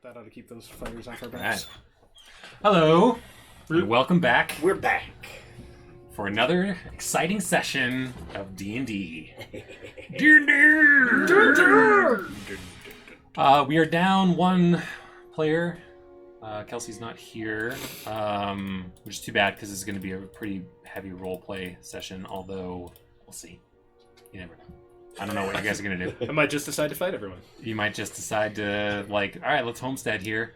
That ought to keep those fighters off our backs. Right. Hello, and welcome back We're back. for another exciting session of D&D. We are down one player. Kelsey's not here, which is too bad because it's going to be a pretty heavy role play session, although we'll see. You never know. I don't know what you guys are going to do. I might just decide to fight everyone. You might just decide to, like, all right, let's homestead here.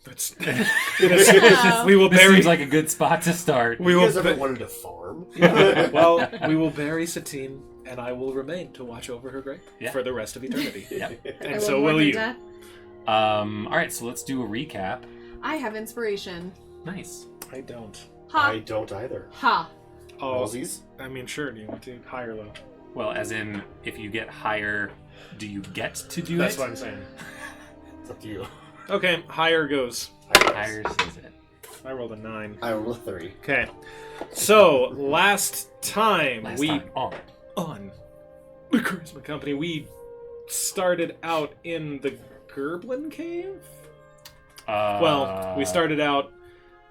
That's, we will This bury. seems like a good spot to start. We You will. guys ever wanted to farm? Well, we will bury Satine, and I will remain to watch over her grave Yeah. for the rest of eternity. Yeah. And so will you. All right, so let's do a recap. I have inspiration. Nice. I don't. Ha! I don't either. Ha! Oh, Aussies? I mean, sure. Do you want to high or low? Well, as in, if you get higher, do you get to do That's it? what I'm saying. It's up to you. Okay, higher goes. Higher says it. I rolled a 9. I rolled a 3. Okay. So last time Last we time on the Charisma Company, we started out in the Gerblin Cave. Well, we started out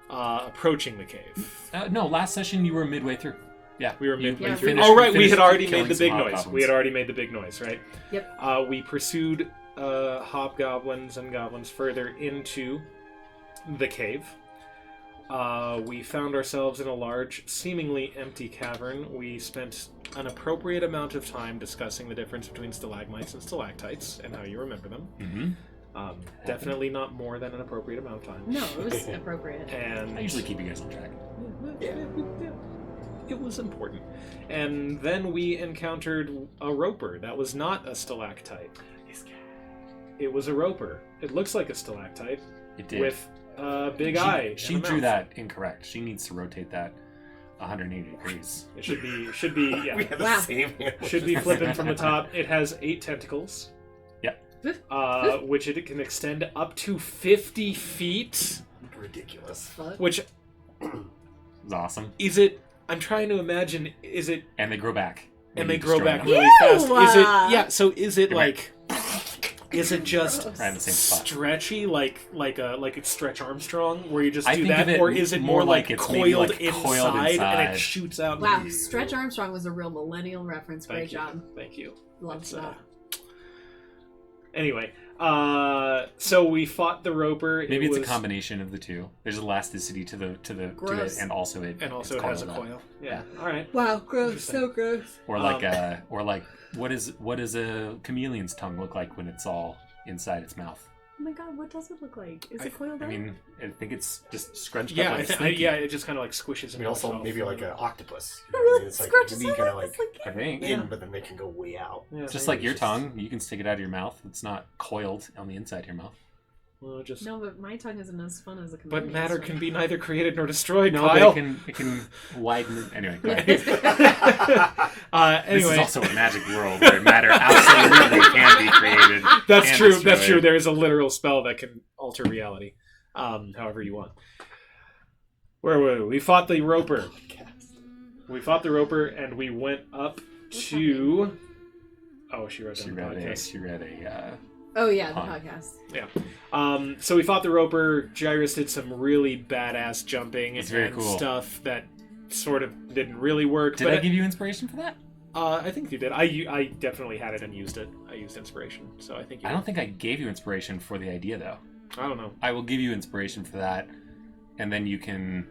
approaching the cave. No, last session you were midway through. Yeah, We were you midway Yeah. through. finished- Oh, right, we finished had already killing made the some big noise. hobgoblins. We had already made the big noise, right? Yep. We pursued hobgoblins and goblins further into the cave. We found ourselves in a large, seemingly empty cavern. We spent an appropriate amount of time discussing the difference between stalagmites and stalactites and how you remember them. Mm-hmm. Definitely not more than an appropriate amount of time. No, it was appropriate. And I usually keep you guys on track. it was important. And then we encountered a roper that was not a stalactite. It was a roper. It looks like a stalactite It did. with a big eye. She and a drew mouth. that incorrect. She needs to rotate that 180 degrees. It should be We yeah. had Wow. the same Should be flipping from the top. It has 8 tentacles. Yep. Which it can extend up to 50 feet. Ridiculous. Fuck. Which It's awesome. is it? I'm trying to imagine. Is it? And they grow back. when And they you grow destroy back them. really fast. Is it? Ew! Yeah. So is it You're like? Is it just Gross. Right in the same spot. stretchy, like it's Stretch Armstrong, where you just I do think that, of it or is it more like it's maybe coiled, like inside, coiled and inside. it shoots out? Wow, Stretch Armstrong was a real millennial reference. Great Thank you. job. Thank you. Loved That's, that. Anyway, so we fought the roper. Maybe It it's a was- combination of the two. There's elasticity to it, Gross. and also it and also it's it has a coiled up. coil. Yeah. All right. Wow, gross, Interesting. so gross. Or like what does a chameleon's tongue look like when it's all inside its mouth? Oh my god, what does it look like? Is it coiled I up? mean, I think it's just scrunched Yeah, up like a I slinky. yeah, it just kind of like squishes. I mean, into also itself. maybe like an octopus. It really It's like scratches maybe you my kind of legs like I think. Yeah. in, but then they can go way out. Yeah, Just maybe like your it's tongue, you can stick it out of your mouth. It's not coiled on the inside of your mouth. Well, just. No, but my tongue isn't as fun as a But chameleon's matter tongue. can be neither created nor destroyed. No, Kyle. but it can widen it. Anyway, go ahead. Anyway, This is also a magic world where matter absolutely can be created. that's and true. That's destroyed. true. There is a literal spell that can alter reality, however you want. Where were we? We fought the roper. We fought the roper, and we went up to. Oh, she wrote down the podcast. She read a Oh yeah, the Pun. podcast. So we fought the roper. Gyrus did some really badass jumping It's very and cool. stuff that sort of didn't really work. Did but I give you inspiration for that? I think you did. I definitely had it and used it. I used inspiration, so I think you I don't think I gave you inspiration for the idea, though. I don't know. I will give you inspiration for that, and then you can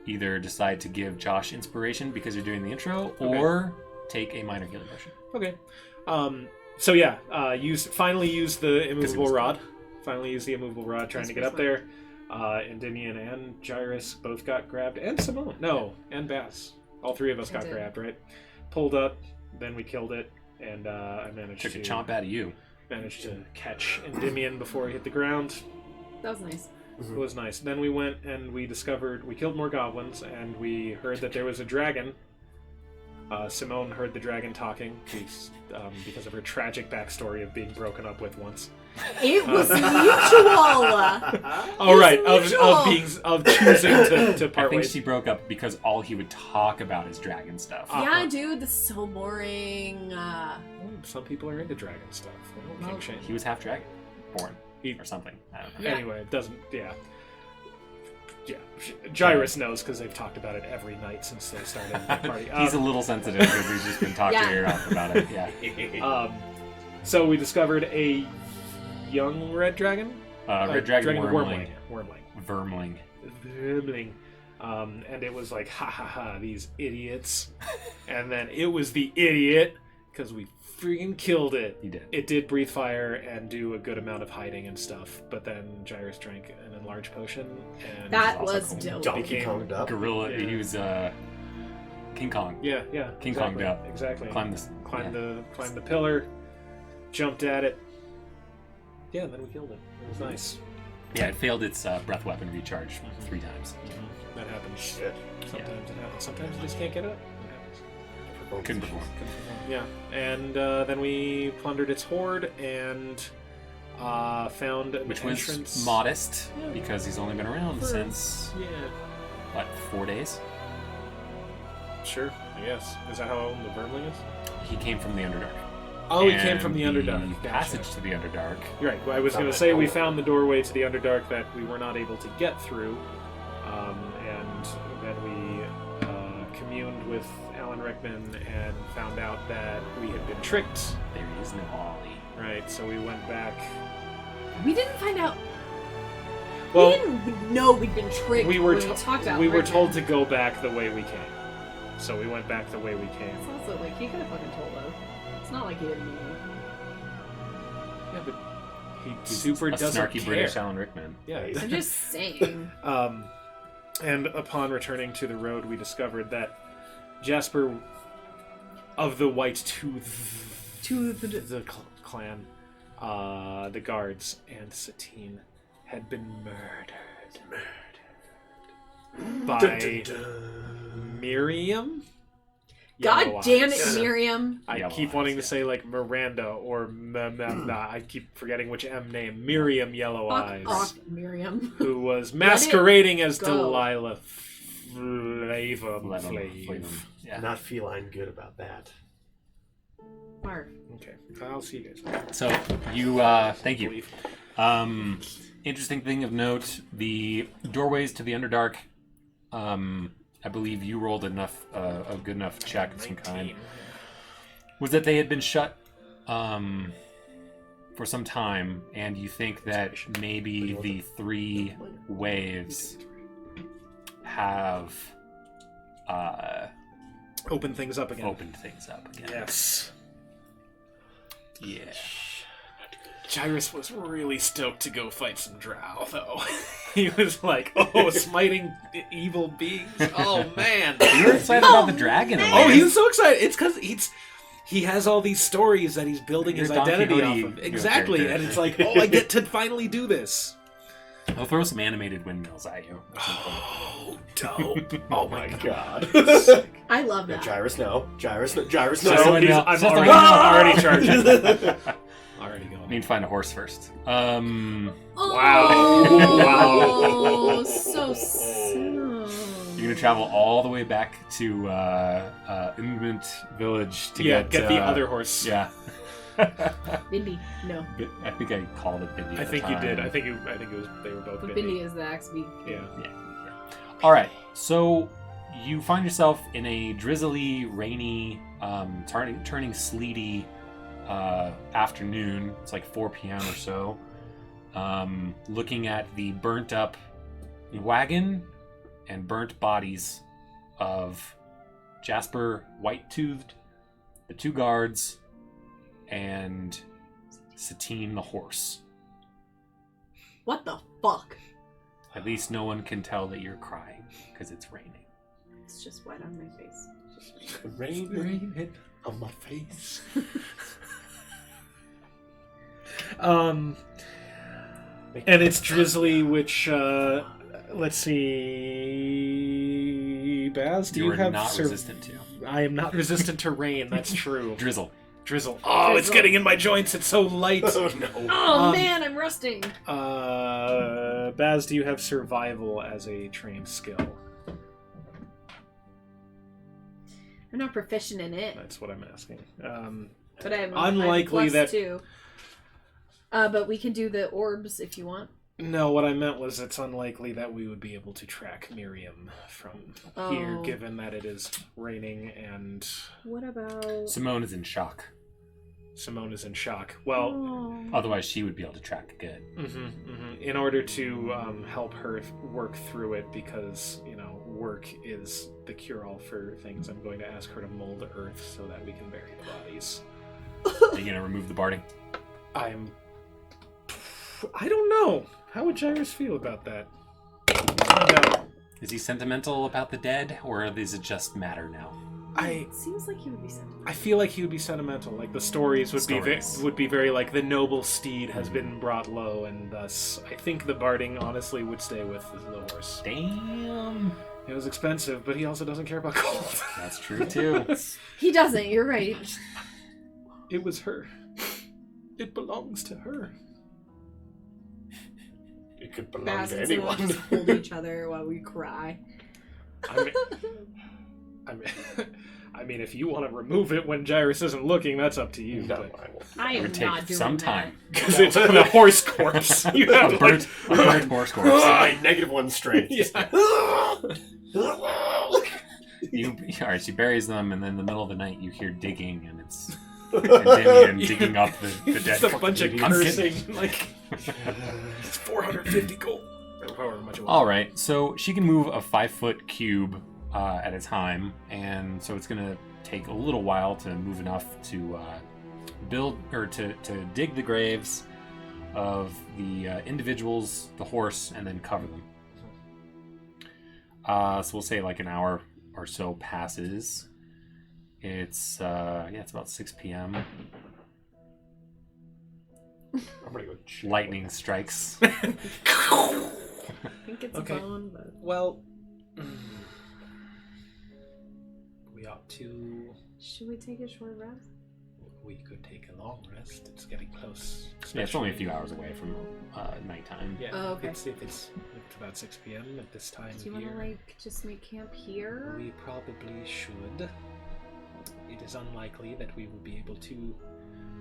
either decide to give Josh inspiration because you're doing the intro, or take a minor healing potion. Okay. So yeah, finally used the immovable was rod. Finally used the immovable rod trying That's to get up pretty there. Endymion and Gyrus both got grabbed, and Simone. No, and Bass. All three of us I got did. grabbed, right? Pulled up, then we killed it, and I managed Took to a chomp out of you. managed to catch Endymion before he hit the ground. That was nice. It was nice. Then we went and we killed more goblins, and we heard that there was a dragon. Simone heard the dragon talking because of her tragic backstory of being broken up with once. It was mutual. Oh right, mutual. of choosing to I part think ways. she broke up because all he would talk about is dragon stuff. Yeah, dude, this is so boring. Some people are into dragon stuff. They don't Well, king shame. He was half dragon, born. or something. I don't know. Yeah. Anyway, it doesn't. Yeah. Gyrus knows because they've talked about it every night since they started the party. He's a little sensitive because he's just been talking Yeah. your ear off about it. Yeah. So we discovered a young red dragon. Red Dragon Wormling. Wormling. Vermling. And it was like, ha ha ha, these idiots. And then it was the idiot because we freaking killed it. He did. It did breathe fire and do a good amount of hiding and stuff, but then Gyrus drank an enlarged potion and That also was cool. dope. Donkey became Konged up. Gorilla. Yeah. He was King Kong. yeah, King exactly, Konged up. exactly. Climbed this. Climbed the pillar, jumped at it. Yeah, then we killed it. It was nice. Yeah, it failed its breath weapon recharge 3 times. That happens. Shit. Sometimes it happens. Sometimes you just can't get it. It happens. Couldn't perform. Yeah, and then we plundered its hoard and found an Which entrance. was modest Yeah. because he's only been around For- since Yeah, what, 4 days? sure. I guess. Is that how old the Vermling is? He came from the Underdark. Oh, he came And from the Underdark. The Gotcha. passage to the Underdark. You're right. Well, I was going to say we found the doorway to the Underdark that we were not able to get through, and then we communed with Alan Rickman and found out that we had been tricked. There is no Ollie. Right. So we went back. We didn't find out. Well, we didn't know we'd been tricked. we were when we talked about we were Rickman. told to go back the way we came. So we went back the way we came. It's also like he could have fucking told us. It's not like he didn't mean it. Yeah, but he He's super a doesn't snarky care. British Alan Rickman. Yeah. I'm just saying. And upon returning to the road, we discovered that Jasper of the White Tooth the clan, the guards, and Satine had been murdered by Miriam. God Yellow damn it, Eyes. Miriam. I Yellow keep Eyes, wanting to yeah. say like Miranda or I keep forgetting which M name. Miriam Yellow Fuck Eyes, off, Miriam. who was masquerading as go. Delilah Flavum. Flavum. Yeah. Not feline good about that. Marv. Okay, I'll see you guys later. So you, thank you. Interesting thing of note: the doorways to the Underdark. I believe you rolled enough, a good enough check of some kind. Was that they had been shut for some time, and you think that maybe the 3 waves have Open things up again. opened things up again. Yes. Yeah. Gyrus was really stoked to go fight some drow, though. He was like, "Oh, smiting evil beings! Oh man!" You're excited about the dragon. Oh, he's so excited! It's because he has all these stories that he's building his Your Don identity Quixote, off of. Exactly, character. and it's like, oh, I get to finally do this. I'll throw some animated windmills at you. Oh, dope! Oh my god! I love Yeah, that. Gyrus, no. Gyrus, no. Gyrus, So no. windmill. I'm Just a already, windmill. already charging. Already I going. need to find a horse first. Oh, Wow. so soon. You're gonna travel all the way back to Invent Village to get get the other horse. Yeah. Bindi, no. I think I called it Bindi. I at the think you did. time. I think it was. They were both But Bindi. Bindi is the Axebeak. Yeah. All right. So you find yourself in a drizzly, rainy, turning sleety afternoon. It's like 4 p.m. or so. Looking at the burnt up wagon and burnt bodies of Jasper White-Toothed, the 2 guards, and Satine the horse. What the fuck? At least no one can tell that you're crying because it's raining. It's just wet on my face. Rain on my face. And it's drizzly, which let's see. Baz, do you are have not resistant to I am not resistant to rain. That's true. drizzle. Drizzle. Oh, it's getting in my joints. It's so light. Oh no. Oh man, I'm rusting. Baz, do you have survival as a trained skill? I'm not proficient in it, That's what I'm asking. but I'm Unlikely plus that- 2. But we can do the orbs if you want. No, what I meant was it's unlikely that we would be able to track Miriam from here, Oh. given that it is raining and What about... Simone is in shock. Simone is in shock. Well, Oh. Otherwise, she would be able to track good. in order to help her work through it, because, work is the cure-all for things, I'm going to ask her to mold the earth so that we can bury the bodies. Are you going to remove the barding? I don't know. How would Jairus feel about that? I don't know. Is he sentimental about the dead, or is it just matter now? It seems like he would be sentimental. I feel like he would be sentimental. Like the stories would be very like the noble steed has been brought low, and thus I think the barding honestly would stay with the horse. Damn. It was expensive, but he also doesn't care about gold. That's true, too. He doesn't, you're right. It was her. It belongs to her. It could belong Baz to and Simone anyone. just hold each other while we cry. I mean, if you want to remove it when Jairus isn't looking, that's up to you. No, but I won't. I It am would not take doing some that. time. because it's a horse corpse. You have A burnt horse corpse. Ah, -1 strength. Yeah. All right, she buries them, and then in the middle of the night, you hear digging, and it's Endymion digging up the dead. Just a bunch of I'm cursing. kidding. Like, it's 450 gold. Or however much it was. All right, so she can move a 5-foot cube at a time, and so it's going to take a little while to move enough to build or to dig the graves of the individuals, the horse, and then cover them. So we'll say like an hour or so passes. It's it's about 6 p.m. I'm gonna go check. Lightning strikes. I think it's Okay. a bone, but... Well, we ought to. Should we take a short rest? We could take a long rest. It's getting close. Yeah, it's only a few hours away from nighttime. Yeah. Oh, okay. It's about 6 p.m. at this time Do you of want to, year. just make camp here? We probably should. It is unlikely that we will be able to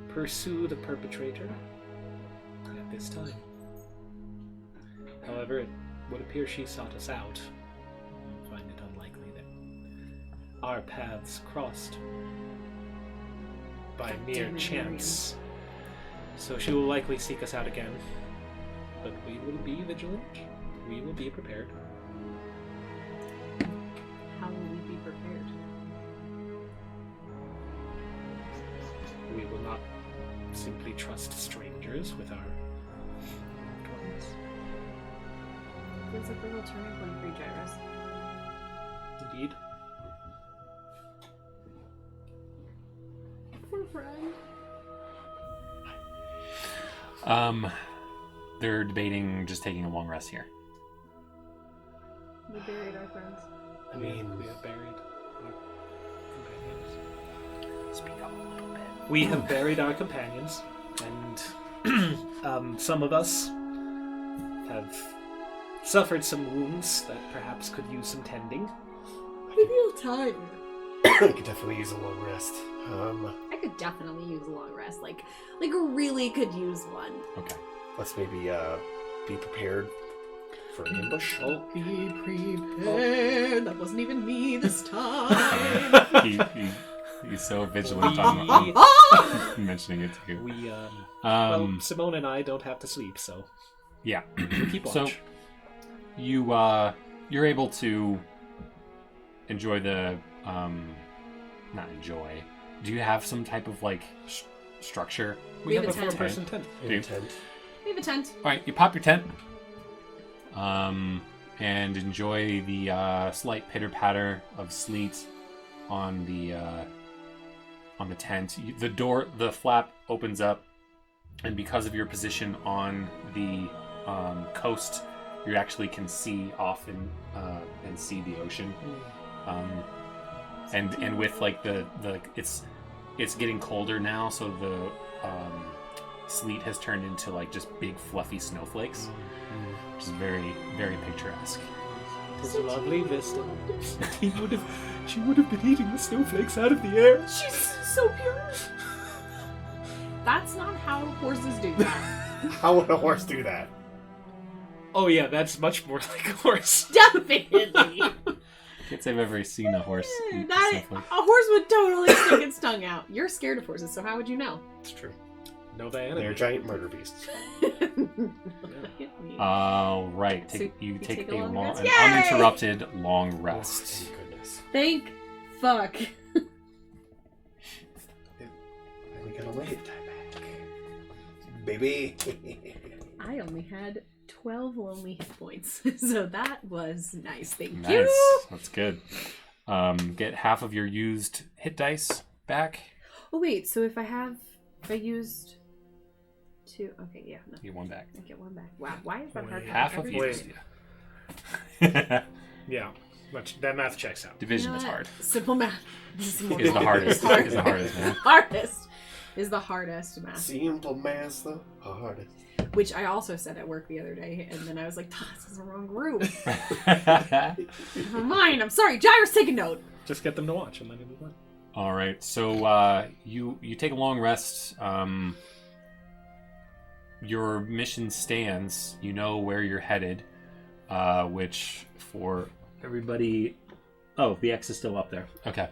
pursue the perpetrator at this time. However, it would appear she sought us out. I find it unlikely that our paths crossed by God mere damn it, chance. So she will likely seek us out again. But we will be vigilant. We will be prepared. How will we be prepared? We will not simply trust strangers with our loved ones. Feels like a real turning point for you, Jairus. Indeed. Poor friend. They're debating just taking a long rest here. We buried our friends. I mean, we have buried our companions. Speak up a little bit. We have buried our companions, and some of us have suffered some wounds that perhaps could use some tending. I feel tired. I could definitely use a long rest. I could definitely use a long rest. Like really could use one. Okay. Let's maybe be prepared for an ambush. Oh, Be prepared. That wasn't even me this time. He's so vigilant on mentioning it too. we, well, Simone and I don't have to sleep, so Yeah. we keep watch. So you're able to enjoy the not enjoy. Do you have some type of like structure? we have have a a tent. four-person tent. Do you? Intent. We have a tent. All right, you pop your tent, and enjoy the slight pitter patter of sleet on the tent. The flap opens up, and because of your position on the coast, you actually can see off and see the ocean. And with like the it's getting colder now, so the sleet has turned into like just big fluffy snowflakes, which is very, very picturesque. It's a lovely vista. She would have been eating the snowflakes out of the air. She's so pure. That's not how horses do that. How would a horse do that? Oh yeah, that's much more like a horse. Definitely. Can't say I've ever seen a horse. eat A snowflake. horse would totally stick its tongue out. You're scared of horses, so how would you know? It's true. No, Diana. They're giant murder beasts. All right. So you you take take a a long long, rest? an Yay! uninterrupted long Oh, rest. thank goodness. Thank fuck. And we got a way to tie back. Baby. I only had 12 lonely hit points, so that was nice. Thank Nice. you. That's good. Get half of your used hit dice back. Oh wait, so if I used two, okay, yeah, no, You get one back. I get one back. Wow, why is that hard? for Half of everybody? used. Yeah, that math checks out. Division You is know what? hard. Simple math. This is more Is the hardest. hard. Is the hardest, man. Hardest is the hardest math. Simple math's the hardest. Which I also said at work the other day, and then I was like, this is the wrong group. Never mind. I'm sorry. Gyra's taking note. Just get them to watch and then it'll be fun. All right. So you take a long rest. Your mission stands. You know where you're headed, which for everybody. Oh, the X is still up there. Okay.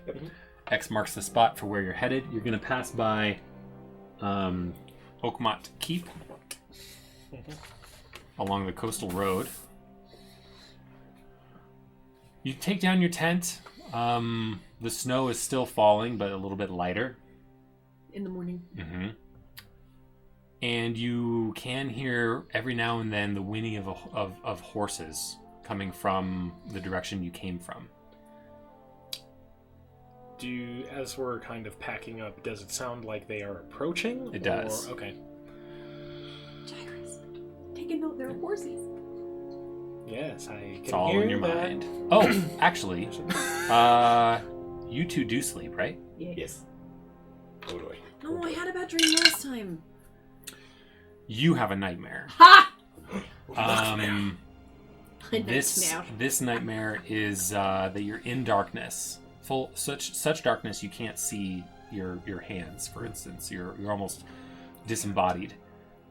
X marks the spot for where you're headed. You're going to pass by Oakmont Keep along the coastal road. You take down your tent. The snow is still falling, but a little bit lighter. In the morning. Mm-hmm. And you can hear every now and then the whinny of horses coming from the direction you came from. As we're kind of packing up, does it sound like they are approaching? It does. Okay. Gyra's taking note. There are horses. Yes, I can It's all hear in your that. mind. Oh, actually, you two do sleep, right? Yeah. Yes. Totally. No, I had a bad dream last time. You have a nightmare. Ha! This nightmare is that you're in darkness, such darkness you can't see your hands. For instance, you're almost disembodied.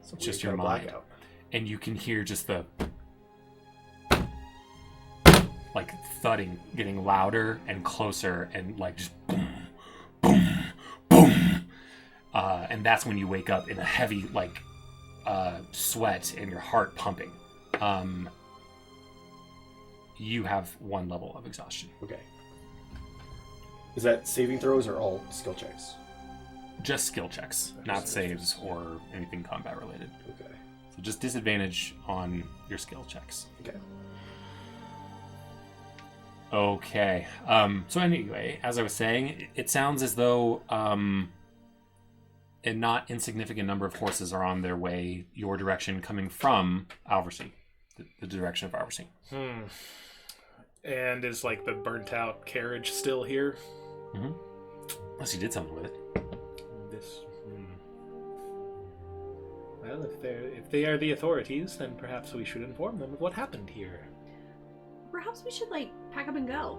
So It's just we your got a mind, blackout. and you can hear just the like thudding getting louder and closer, and like just boom, boom, boom, and that's when you wake up in a heavy like sweat and your heart pumping. You have one level of exhaustion. Okay. Is that saving throws or all skill checks? Just skill checks, not saves or anything combat related. Okay. So just disadvantage on your skill checks. Okay. Okay. So anyway, as I was saying, it sounds as though a not insignificant number of horses are on their way your direction, coming from Alversea, the direction of Alversea. And is like the burnt out carriage still here? Mm-hmm. Unless you did something with it. Well, if they are the authorities, then perhaps we should inform them of what happened here. Perhaps we should, pack up and go.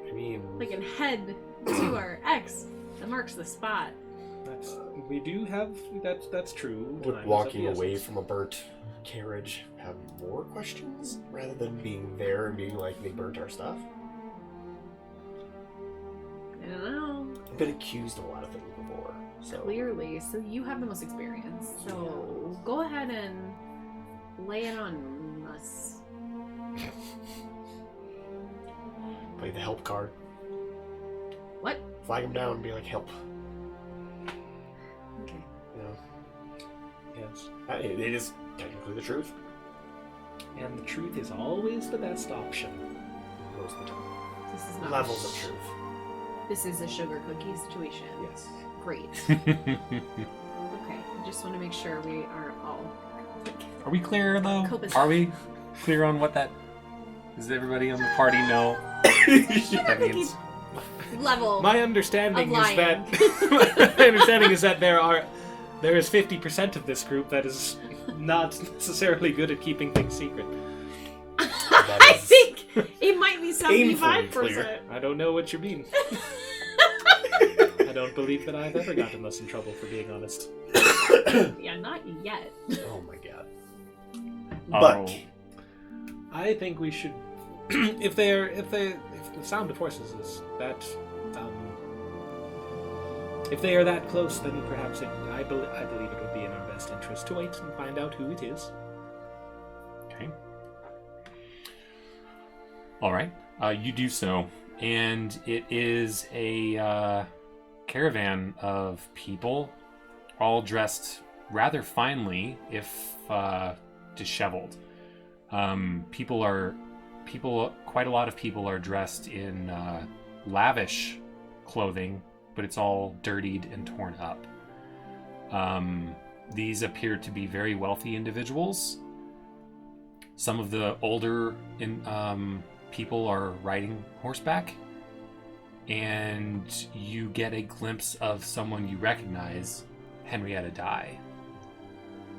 I mean, And head to our X that marks the spot. We do have that's true. would Time is walking of the away essence. from a burnt carriage have more questions rather than being there and being like, they burnt our stuff? I don't know. I've been accused of a lot of things before, so... Clearly, so you have the most experience. So go ahead and lay it on us. Play the help card. What? Flag them down and be like, help. Okay. You know? Yes. It is technically the truth. And the truth is always the best option. Most of the time. This is not Levels of truth. This is a sugar cookie situation. Yes. Great. Okay. I just want to make sure we are all. Are we clear though? Copa's- Are we clear on what that? Does everybody on the party know? Sugar That cookie means- level. My understanding Of is that lying. my understanding is that there is 50% of this group that is not necessarily good at keeping things secret. I think it might be painfully 75%. clear. I don't know what you mean. I don't believe that I've ever gotten us in trouble for being honest. Yeah, not yet. Oh my god. Oh. But I think we should, if the sound of horses is that, if they are that close, then perhaps I believe it would be in our best interest to wait and find out who it is. Okay. All right. You do so, and it is a caravan of people, all dressed rather finely, if disheveled. Quite a lot of people are dressed in lavish clothing, but it's all dirtied and torn up. These appear to be very wealthy individuals. Some of the older people are riding horseback, and you get a glimpse of someone you recognize. Henrietta Dye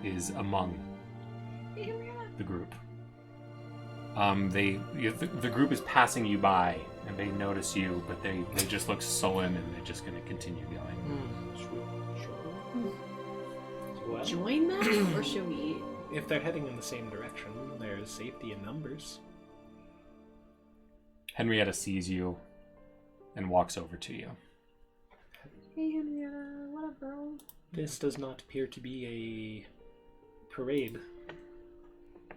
is among the group. The group is passing you by, and they notice you, but they just look sullen, and they're just going to continue going. Well, Join them, or should we? if they're heading in the same direction, there's safety in numbers. Henrietta sees you and walks over to you. Hey, Henrietta, what up, girl? This does not appear to be a parade.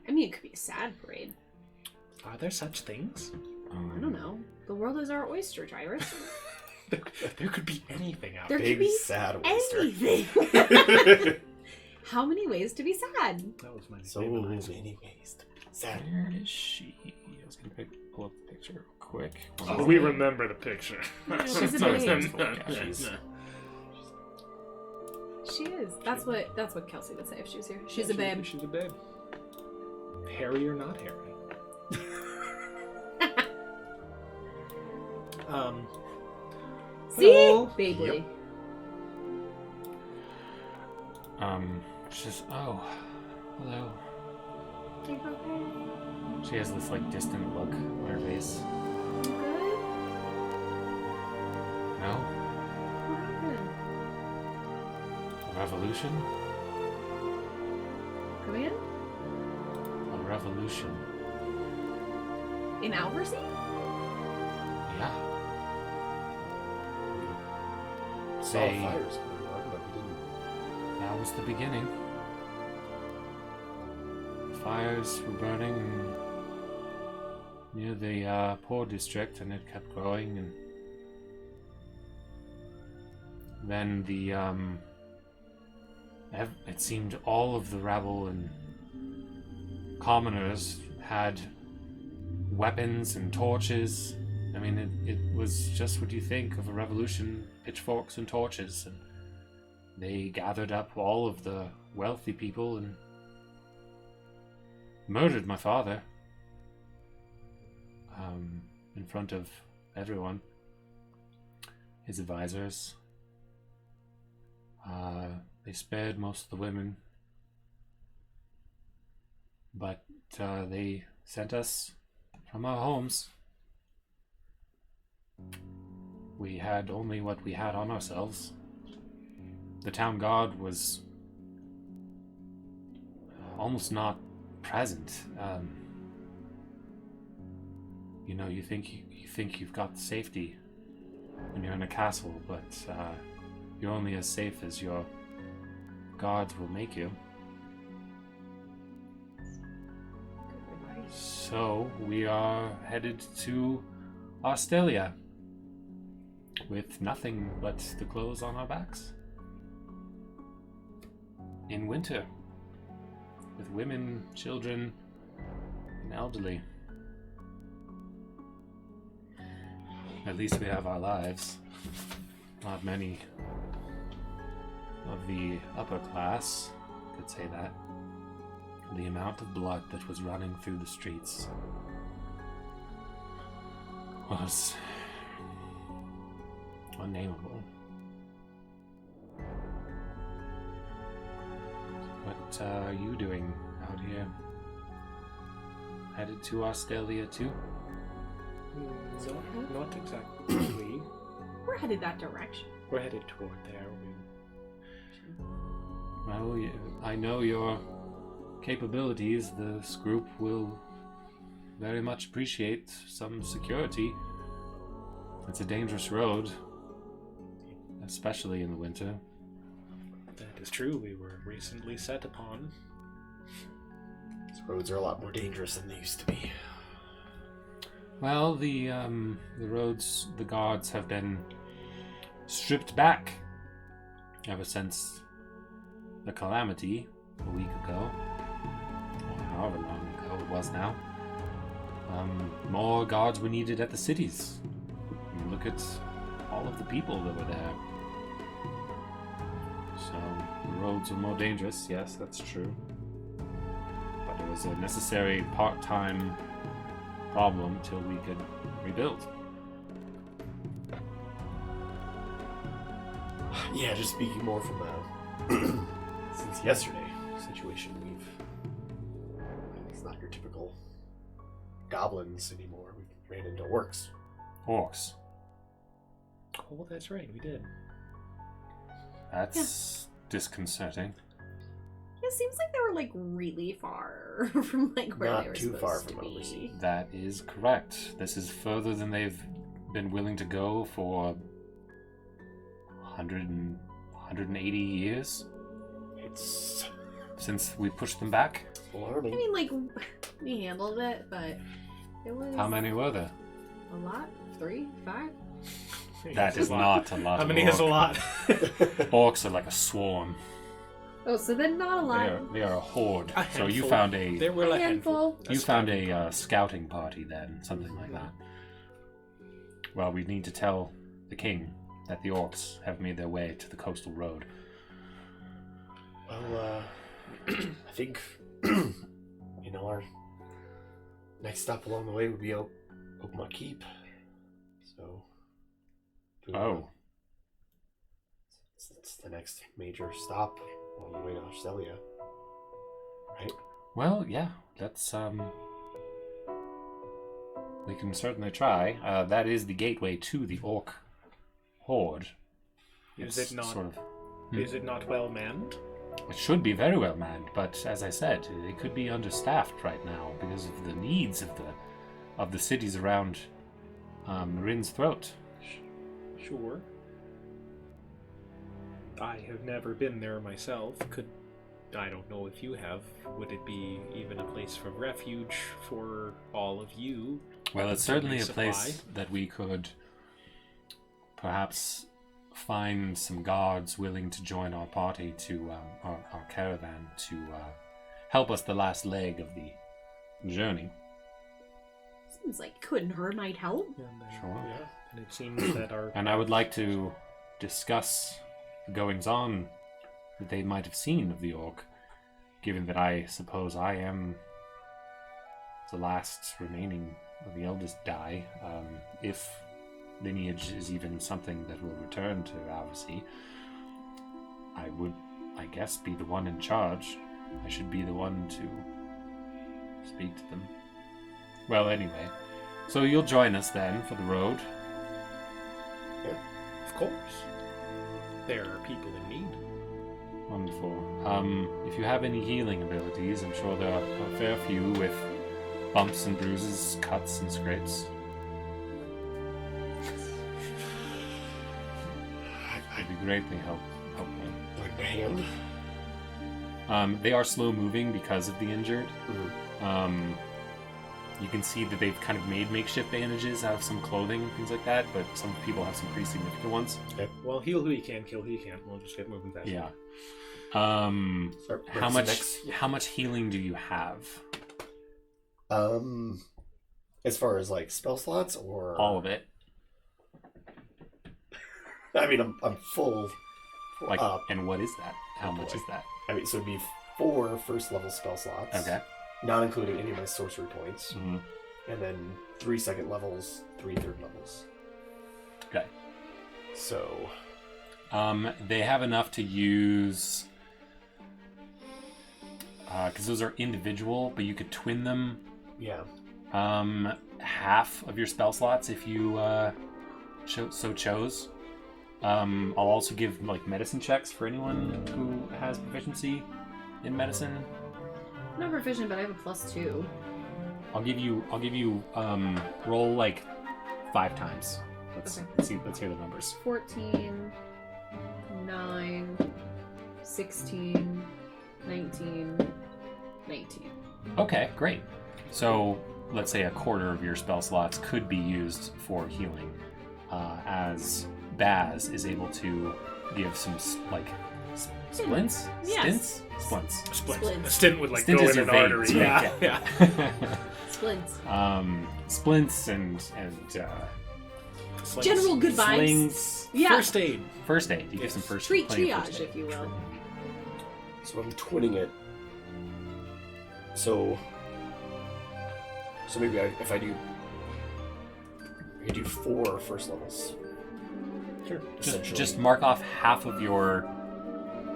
I mean, it could be a sad parade. Are there such things? I don't know. The world is our oyster, Tyrus. There could be anything out There there. could big be sad oyster. anything. How many ways to be sad? That was my So nickname. many ways to be sad. Where is she? I was going to pull up the picture real quick. Oh, we remember the picture. She's a babe. She is. That's what Kelsey would say if she was here. She's a babe. She's a babe. Hairy or not hairy? See? Hello. Babely. She's oh, hello. She has this like distant look on her face. Good? No? What happened? A revolution? Come in? A revolution. In Alversea? Yeah. Saw They, fires going on, but we didn't. that was the beginning. Fires were burning near the poor district, and it kept growing, and then it seemed all of the rabble and commoners had weapons and torches. I mean, it was just what you think of a revolution: pitchforks and torches. And they gathered up all of the wealthy people and murdered my father in front of everyone, his advisors. They spared most of the women, but they sent us from our homes. We had only what we had on ourselves. The town guard was almost not present. You think you've got safety when you're in a castle, but you're only as safe as your guards will make you. So we are headed to Australia with nothing but the clothes on our backs. In winter, with women, children, and elderly. At least we have our lives. Not many of the upper class could say that. The amount of blood that was running through the streets was unnameable. What are you doing out here? Headed to Australia too? No, not exactly. We're headed that direction. We're headed toward there. Well, I know your capabilities. This group will very much appreciate some security. It's a dangerous road, especially in the winter. That is true. We were recently set upon. These roads are a lot more dangerous than they used to be. Well, the roads, the guards have been stripped back ever since the calamity a week ago, or however long ago it was now. More guards were needed at the cities. I mean, look at all of the people that were there. So the roads are more dangerous, yes, that's true. But it was a necessary part-time problem till we could rebuild. Yeah, just speaking more from since yesterday situation, it's not your typical goblins anymore. We ran into orcs. Orcs. Oh, that's right. We did. That's disconcerting. It seems like they were like really far from like where Not they were too supposed far to from be. overseas. That is correct. This is further than they've been willing to go for 180 years It's since we pushed them back. alarming. I mean, like we handled it, but it was How many were there? a lot. 3, 5. That is not a lot. How of many is a orc. lot? Orcs are like a swarm. Oh, so then not a lot. They are a horde. A So you handful. found There a were A a handful. you found a scouting party then, something like that. Well, we need to tell the king that the orcs have made their way to the coastal road. Well, I think our next stop along the way would be Oakmont Keep. So, Oh, it's the next major stop on the way to Australia, right? well, yeah. Let's we can certainly try. That is the gateway to the orc horde. Is It's it not? sort of? Is it not well manned? It should be very well manned, but as I said, they could be understaffed right now because of the needs of the cities around Marin's Throat. Sure. I have never been there myself. I don't know if you have. Would it be even a place for refuge for all of you? Well, it's certainly a Resupply. place that we could perhaps find some guards willing to join our party to our caravan to help us the last leg of the journey. Seems like couldn't hurt, might help. Sure. Yeah. And it seems that our And I would like to discuss the goings-on that they might have seen of the orc, given that I suppose I am the last remaining of the eldest die, if lineage is even something that will return to Alvacy. I would, I guess, be the one in charge. I should be the one to speak to them. Well, anyway, so you'll join us then for the road. Of course. There are people in need. Wonderful. If you have any healing abilities, I'm sure there are a fair few with bumps and bruises, cuts and scrapes. Would be greatly helpful. Like the hand. They are slow moving because of the injured. You can see that they've kind of made makeshift bandages out of some clothing and things like that, but some people have some pretty significant ones. Well, heal who you can, kill who you can. We'll just get moving fast. Yeah. Start How with much? the How much healing do you have? as far as like spell slots or All of it. I mean, I'm full Like, up. and what is that? How much boy. is that? I mean, so it'd be 4 first level spell slots. Okay. Not including any of my sorcery points. Mm-hmm. And then 3 second levels, 3 third levels. Okay. So, They have enough to use, because those are individual, but you could twin them. yeah. Half of your spell slots if you so chose. I'll also give like medicine checks for anyone who has proficiency in medicine. I'm not proficient, but I have a +2. I'll give you roll like 5 times. Let's hear the numbers. 14, 9, 16, 19, 19. Okay, great. So let's say a quarter of your spell slots could be used for healing, as Baz is able to give some splints? Yes. Splints. A stint would Stint go is in your an artery. veins, right? Yeah. Splints. Splints and Slings. General good vibes. slings. Yeah. First aid. First aid. You give Yes. some first Treat plenty of triage, first aid. if you will. So I'm twinning it. So maybe if I do 4 first levels. Sure. Just mark off half of your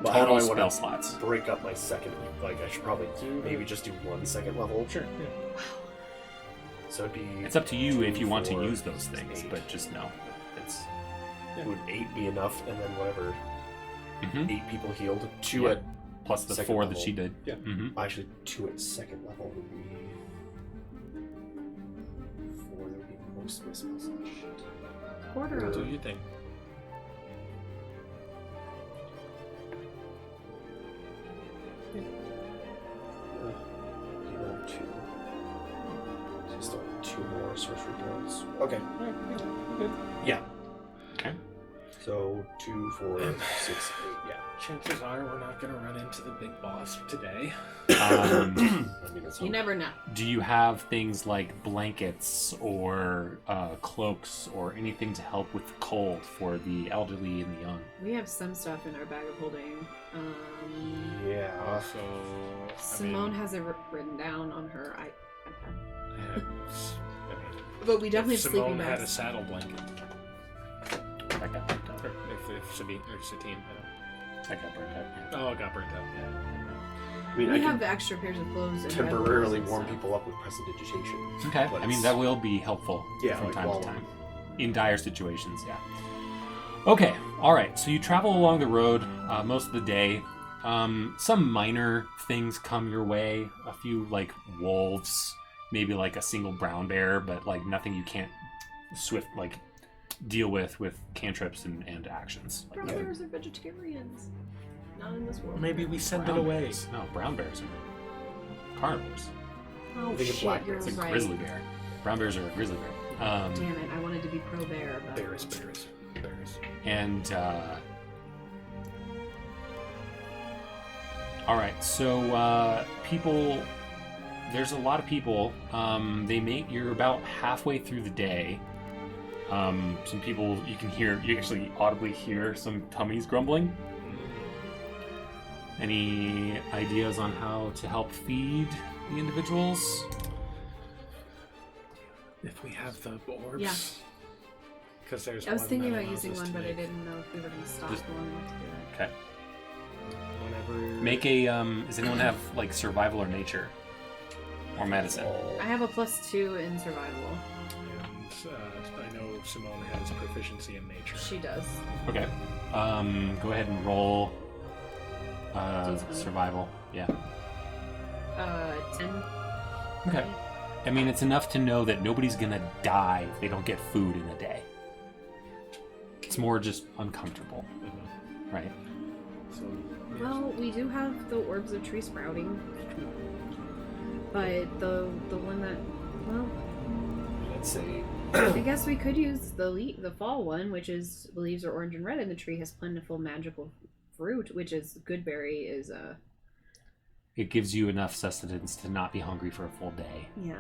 But how do total I spell want slots. to break up my second? Like I should probably maybe just do 1 second level. Sure. Yeah. So it'd be. It's up to you if you want to 4, use those things, 8. but just know it's. Would 8 be enough? And then whatever, Mhm. 8 people healed. 2 Yeah. at Plus the second 4 level. that she did. Yeah. Mm-hmm. Actually 2 at second level would be 4. That would be most of my spell slots. Quarter Do of. your thing. Heal 2. So still 2 more sorcery points. Okay. Good. Yeah. Okay. So 2, 4, 6, 8. Yeah. Chances are we're not going to run into the big boss today. I mean, that's You never know. Do you have things like blankets or cloaks or anything to help with the cold for the elderly and the young? We have some stuff in our bag of holding. Yeah. Also, Simone has it written down on her iPad. But we definitely have Simone sleeping had a bags. saddle blanket. That got burnt up. Or if Sabine or Satine had That got burnt up. it. Oh, it got burnt up. Yeah. I mean, We I have can extra pairs of clothes and temporarily red warm clothes and people up with prestidigitation. Okay. But I mean, it's- that will be helpful Yeah, from like time while- to time. In dire situations, yeah. Okay, all right. So you travel along the road most of the day. Some minor things come your way. A few like wolves, maybe like a single brown bear, but like nothing you can't deal with cantrips and actions. Brown bears are vegetarians. Not in this world. Maybe we send it Brown away. bears. No, brown bears are carnivores. Oh I think it's shit, black you're bears. It's a right. grizzly bear. Brown bears are a grizzly bear. Damn it, I wanted to be pro bear, but Bears. And all right, so people, there's a lot of people. You're about halfway through the day. Some people you actually audibly hear some tummies grumbling. Any ideas on how to help feed the individuals? If we have the orbs. Yeah. Because there's I was one thinking that about allows using us one, to but I make didn't know if we were going to stop Just- long enough to do it. Okay. Whenever. Make a. Does anyone have like survival or nature or medicine? I have a +2 in survival. And I know Simone has proficiency in nature. She does. Okay. Go ahead and roll. D20. Survival. Yeah. 10. Okay. I mean, it's enough to know that nobody's gonna die if they don't get food in a day. It's more just uncomfortable, right? So, Well, we do have the orbs of tree sprouting. But the one that, well, Let's say I guess we could use the fall one, which is the leaves are orange and red, and the tree has plentiful magical fruit, which is goodberry is It gives you enough sustenance to not be hungry for a full day. yeah.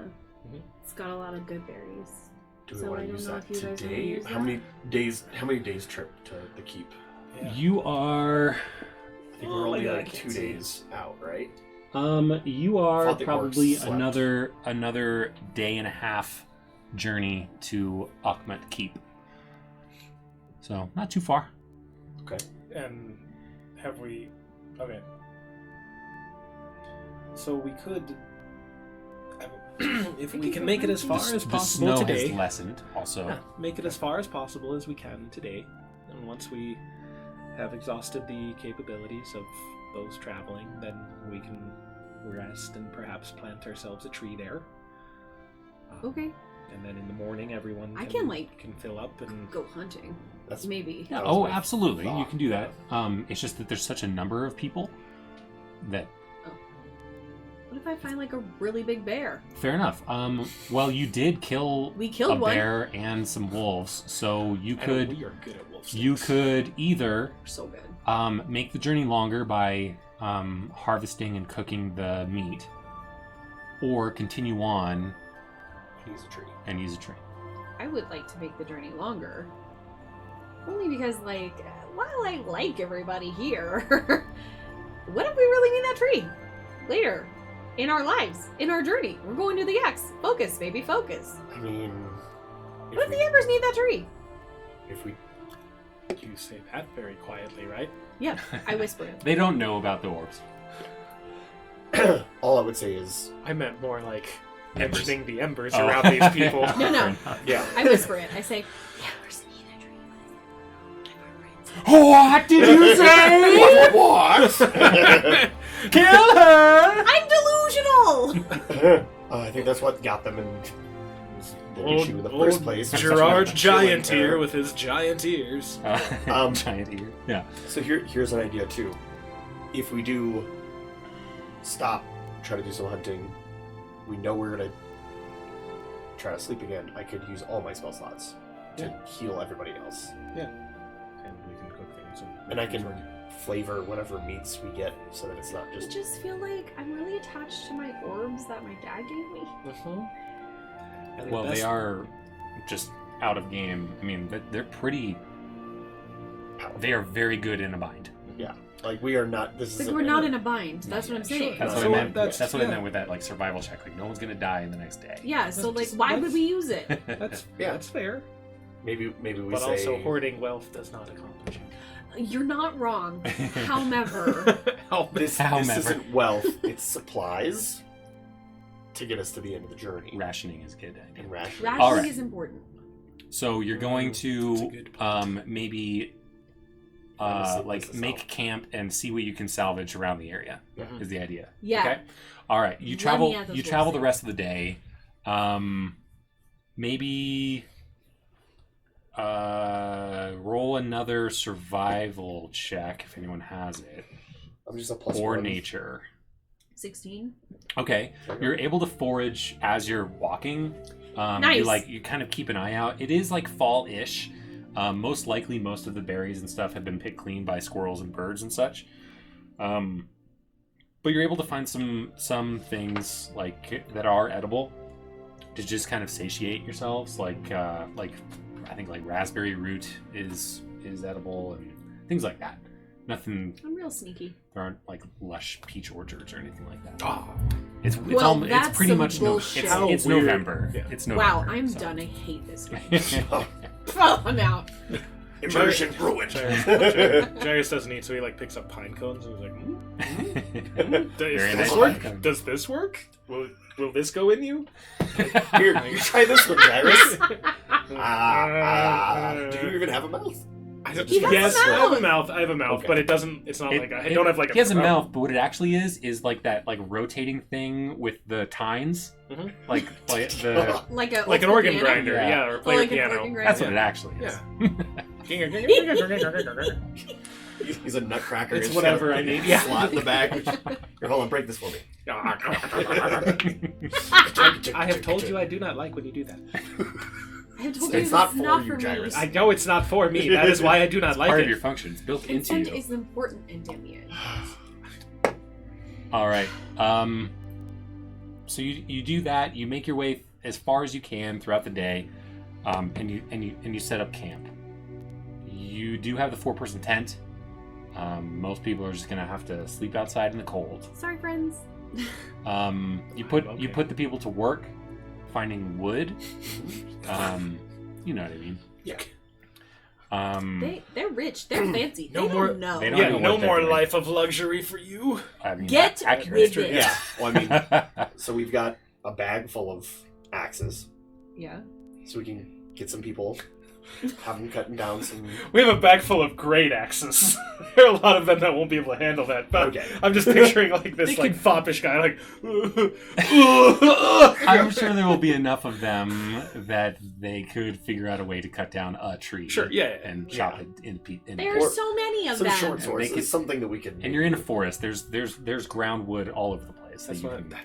Mhm. It's got a lot of good berries. do we So want I to don't use know that if you guys wanna today? use How that? many days trip to the keep? yeah. You are. I think we're Oh, only yeah, I like can't 2 see. days out, right? You are Thought the orcs probably slept. another day and a half journey to Akhmet Keep. So not too far. Okay. And have we? Okay. So we could, if we can make it as far as The possible snow today. has lessened. Also, Yeah, make it as far as possible as we can today. And once we have exhausted the capabilities of those traveling, then we can rest and perhaps plant ourselves a tree there. Okay. And then in the morning, everyone I can can fill up and go hunting. That's Maybe. Yeah, That was oh, my absolutely. You thought, can do that. yeah. It's just that there's such a number of people that What if I find like a really big bear? fair enough. Well, you did kill We a killed one. bear and some wolves, so you and could we are good at wolf you sticks. could either We're so good. make the journey longer by harvesting and cooking the meat, or continue on use a tree. and use a tree. I would like to make the journey longer. Only because, like, while I like everybody here, what if we really need that tree later in our lives, in our journey? We're going to the X. Focus, baby, focus. I mean, What if the Embers need that tree? if we You say that very quietly, right? Yeah, I whisper it. They don't know about the orbs. all I would say is, I meant more like Embers. mentioning the embers Oh. around these people. No. Fair enough. yeah, I whisper it. I say, the Embers need that tree. What did you say? what? Kill her! I'm delusional! I think that's what got them in the issue in the Old first place. Gerard Killing Giant her. here with his giant ears. Giant ear. Yeah. So here's an idea too. If we do stop, try to do some hunting, we know we're gonna try to sleep again. I could use all my spell slots to heal everybody else, And we can cook things. and I can flavor whatever meats we get so that it's not I just. just feel like I'm really attached to my orbs that my dad gave me. And Well, the they best- are just out of game. I mean, they're pretty. They are very good in a bind. Yeah, like we are not. This Like, is we're not in a bind. That's what I'm saying. That's No, what so I meant. that's- That's what I yeah. meant with that like survival check. Like no one's gonna die in the next day. Yeah, so like, That's- why would that's- we use it? That's Yeah. that's fair. Maybe we But say. also, hoarding wealth does not accomplish it. You're not wrong. However, This However. isn't wealth; it's supplies to get us to the end of the journey. Rationing is a good idea. And ration. rationing All right. is important. So you're going That's a to good point. maybe Trying to sleep like this make out. camp and see what you can salvage around the area. Mhm. Is the idea? Yeah. Okay. All right. You Let travel. me add those You wolves travel the in. rest of the day. Maybe roll another survival check if anyone has it, I'm just a plus or one. nature. 16. Okay. You're able to forage as you're walking. Nice. You kind of keep an eye out. It is like fall-ish. Most likely, most of the berries and stuff have been picked clean by squirrels and birds and such. But you're able to find some things like that are edible to just kind of satiate yourselves. Like I think like raspberry root is edible and things like that. Nothing. I'm real sneaky. There aren't like lush peach orchards or anything like that. Ah, It's Well, it's that's pretty some much bullshit. it's How weird. November. Yeah. It's Wow, November. I'm so. done. I hate this game. Oh, Oh, I'm out. immersion ruined. Jairus doesn't eat, so he like picks up pine cones and he's like, Very Does nice this work? pine cone. Does this work? Will this go in you? Here, you try this one, Jairus. Do you even have a mouth? He has a yes, I have a mouth. mouth. I have a mouth, Okay. but it doesn't. It's not like I don't have like a. He has a mouth, but what it actually is like that like rotating thing with the tines, Mhm. like the. Like a like an old organ piano. grinder, Yeah. yeah, or Oh, play like a an piano. organ grinder. That's what it actually is. He's a nutcracker. It's He's whatever got a I need, yeah. Slot in the back. Here, hold on, break this for me. I have told you I do not like when you do that. I have told you It's this not is for not you, for me. Jairus. I know it's not for me. That is why I do not like Part it. of your function. It's built into Consent you. is important in Damien. All right. So you do that. You make your way as far as you can throughout the day, and you set up camp. You do have the 4-person tent. Most people are just gonna have to sleep outside in the cold. Sorry, friends. You put the people to work finding wood. You know what I mean. Yeah. They're rich. They're fancy. No they more- don't know. They don't Yeah, know no what they're more doing. life of luxury for you. I mean, Get accurate. with it. Yeah. Well, I mean, so we've got a bag full of axes, Yeah. so we can get some people have them cutting down some. We have a bag full of great axes. There are a lot of them that won't be able to handle that. But Okay. I'm just picturing like this like foppish guy like. I'm sure there will be enough of them that they could figure out a way to cut down a tree. Sure, yeah, and chop it in. There are so many of Some them. short swords. Make it- It's something that we can. And you're in a forest. There's ground wood all over the place. That's that you what can-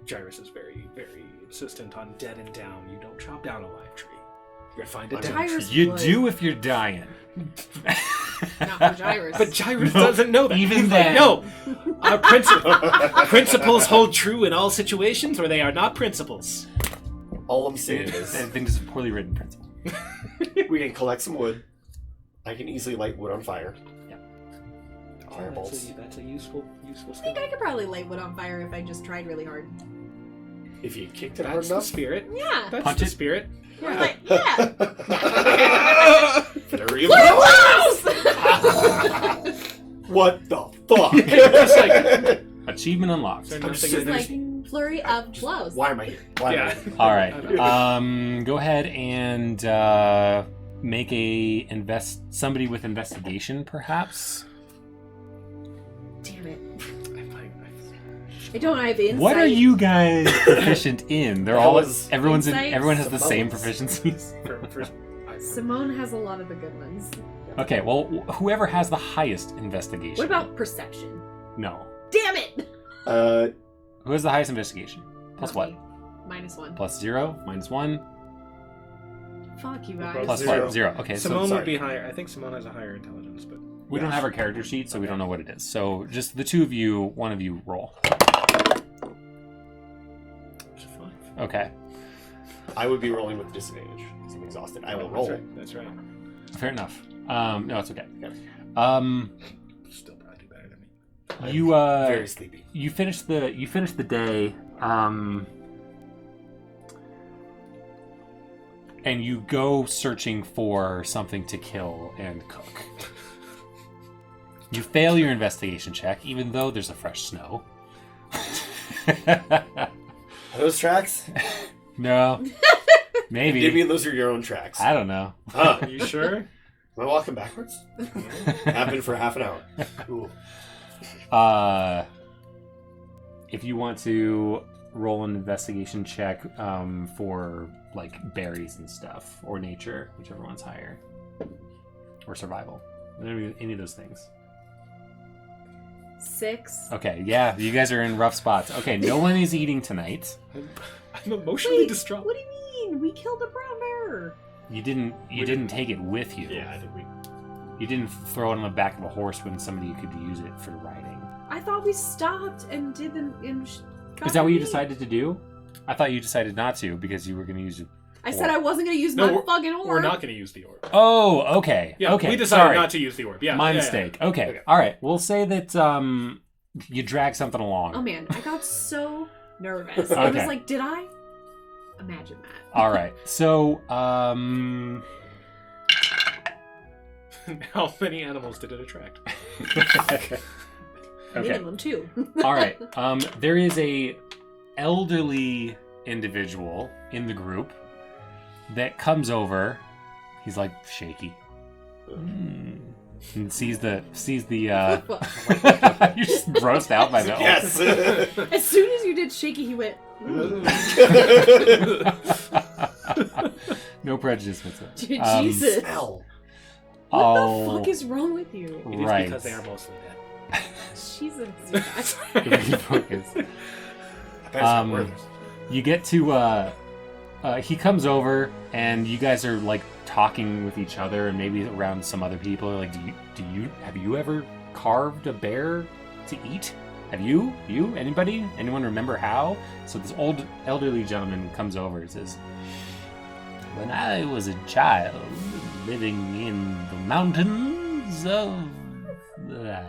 Gyrus is very, very insistent on dead and down. You don't chop down a live tree. You find a Okay. dead tree. Gyrus You would. do if you're dying. Not for Gyrus. But Gyrus No, doesn't know that. even He's like, then. no, our principles hold true in all situations, or they are not principles. All I'm saying I is, think this is a poorly written principle. we can collect some wood. I can easily light wood on fire. Yeah. Fireballs. That's a useful I skill. think I could probably light wood on fire if I just tried really hard. If you kicked it hard That's the enough. spirit. Yeah. That's Punch the it. spirit. We're like, yeah. Flurry of Flurry of blows! What the fuck? Just like- Achievement unlocked. There's I'm nothing just in Just there. like flurry of blows. Why am I here? Why am I Yeah. here? All right. Go ahead and make somebody with investigation, perhaps. Damn it. I don't have insight. What are you guys proficient in? They're all Insight. everyone has the same Simone's. proficiencies. Simone has a lot of the good ones. Okay, well, whoever has the highest investigation. What about perception? No. Damn it! Who has the highest investigation? Plus Not what? me. -1. Plus 0, -1, Fuck you Plus guys. plus Zero. what? 0. Okay, Simone so would be higher. I think Simone has a higher intelligence, but we don't have our character sheet, so we don't know what it is. So just the two of you, one of you roll. it's fine. Okay, I would be rolling with disadvantage because I'm exhausted. I will roll. That's right. fair enough. No, it's okay. Okay. Still probably better than me. I'm You very sleepy. you finish the day, and you go searching for something to kill and cook. You fail your investigation check, even though there's a fresh snow. Are those tracks? No, maybe. Maybe those are your own tracks. I don't know. Huh. Are you sure? Am I walking backwards? Have been for half an hour. Cool. If you want to roll an investigation check for like berries and stuff, or nature, whichever one's higher, or survival, any of those things. 6. Okay, yeah, you guys are in rough spots. Okay, no one is eating tonight. I'm emotionally Wait, distraught. what do you mean? We killed a brown bear. You didn't take it with you. Yeah, I think we. You didn't throw it on the back of a horse when somebody could use it for riding. I thought we stopped and did them. Is that what you decided to do? I thought you decided not to because you were going to use it. I said I wasn't going to use No, my we're- fucking orb. We're not going to use the orb. Oh, okay. Yeah, okay. we decided Sorry. not to use the orb. Yeah, My yeah, mistake. yeah. Okay. Okay. All right. We'll say that you drag something along. Oh man, I got so nervous. I Okay. was like, did I? Imagine that. All right. So, How many animals did it attract? okay. Minimum 2. All right. There is a elderly individual in the group that comes over. He's like shaky. And sees the you're just grossed out by that. Yes. As soon as you did shaky, he went. "Ooh." No prejudice with it. Jesus. Smell. What the fuck is wrong with you? It is Right. because they are mostly dead. Jesus. Focus. I bet it's not Um, worth it. You get to he comes over and you guys are like talking with each other and maybe around some other people. Like, have you ever carved a bear to eat? Have you anyone remember how? So this old elderly gentleman comes over and says, when I was a child living in the mountains of the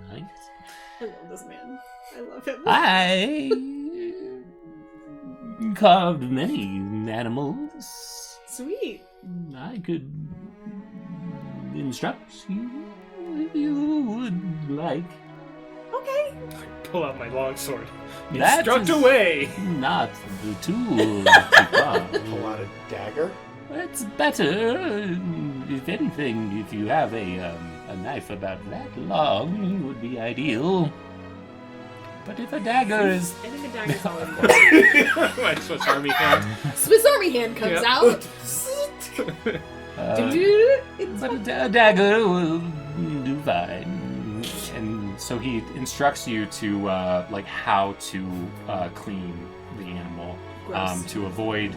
night, I love this man. I love him. I carved many animals. Sweet. I could instruct you if you would like. Okay. Pull out my long sword. That Instruct is away! Not the tool to carve. Pull out a dagger. It's better, if anything, if you have a knife about that long, it would be ideal. But if a dagger is... I think a dagger's always good. My Swiss Army hand. Swiss Army hand comes Yeah. out. But a dagger will do fine. And so he instructs you to, how to clean the animal. Gross. To avoid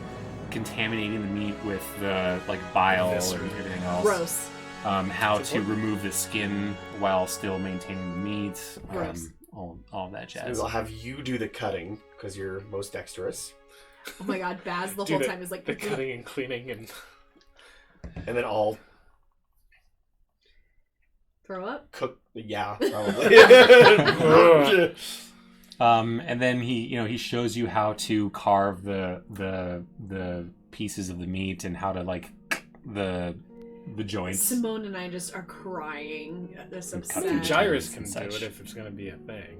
contaminating the meat with the bile Viscera. and everything else. Gross. How to remove the skin while still maintaining the meat. Gross. All that jazz. So I'll have you do the cutting because you're most dexterous, Oh my god, Baz the Do whole the- time is like The cutting and cleaning and and then I'll throw up. cook. Yeah, probably. And then he shows you how to carve the pieces of the meat and how to the joints. Simone and I just are crying at this And I cut think upset. the Gyrus and can do such. it if it's going to be a thing.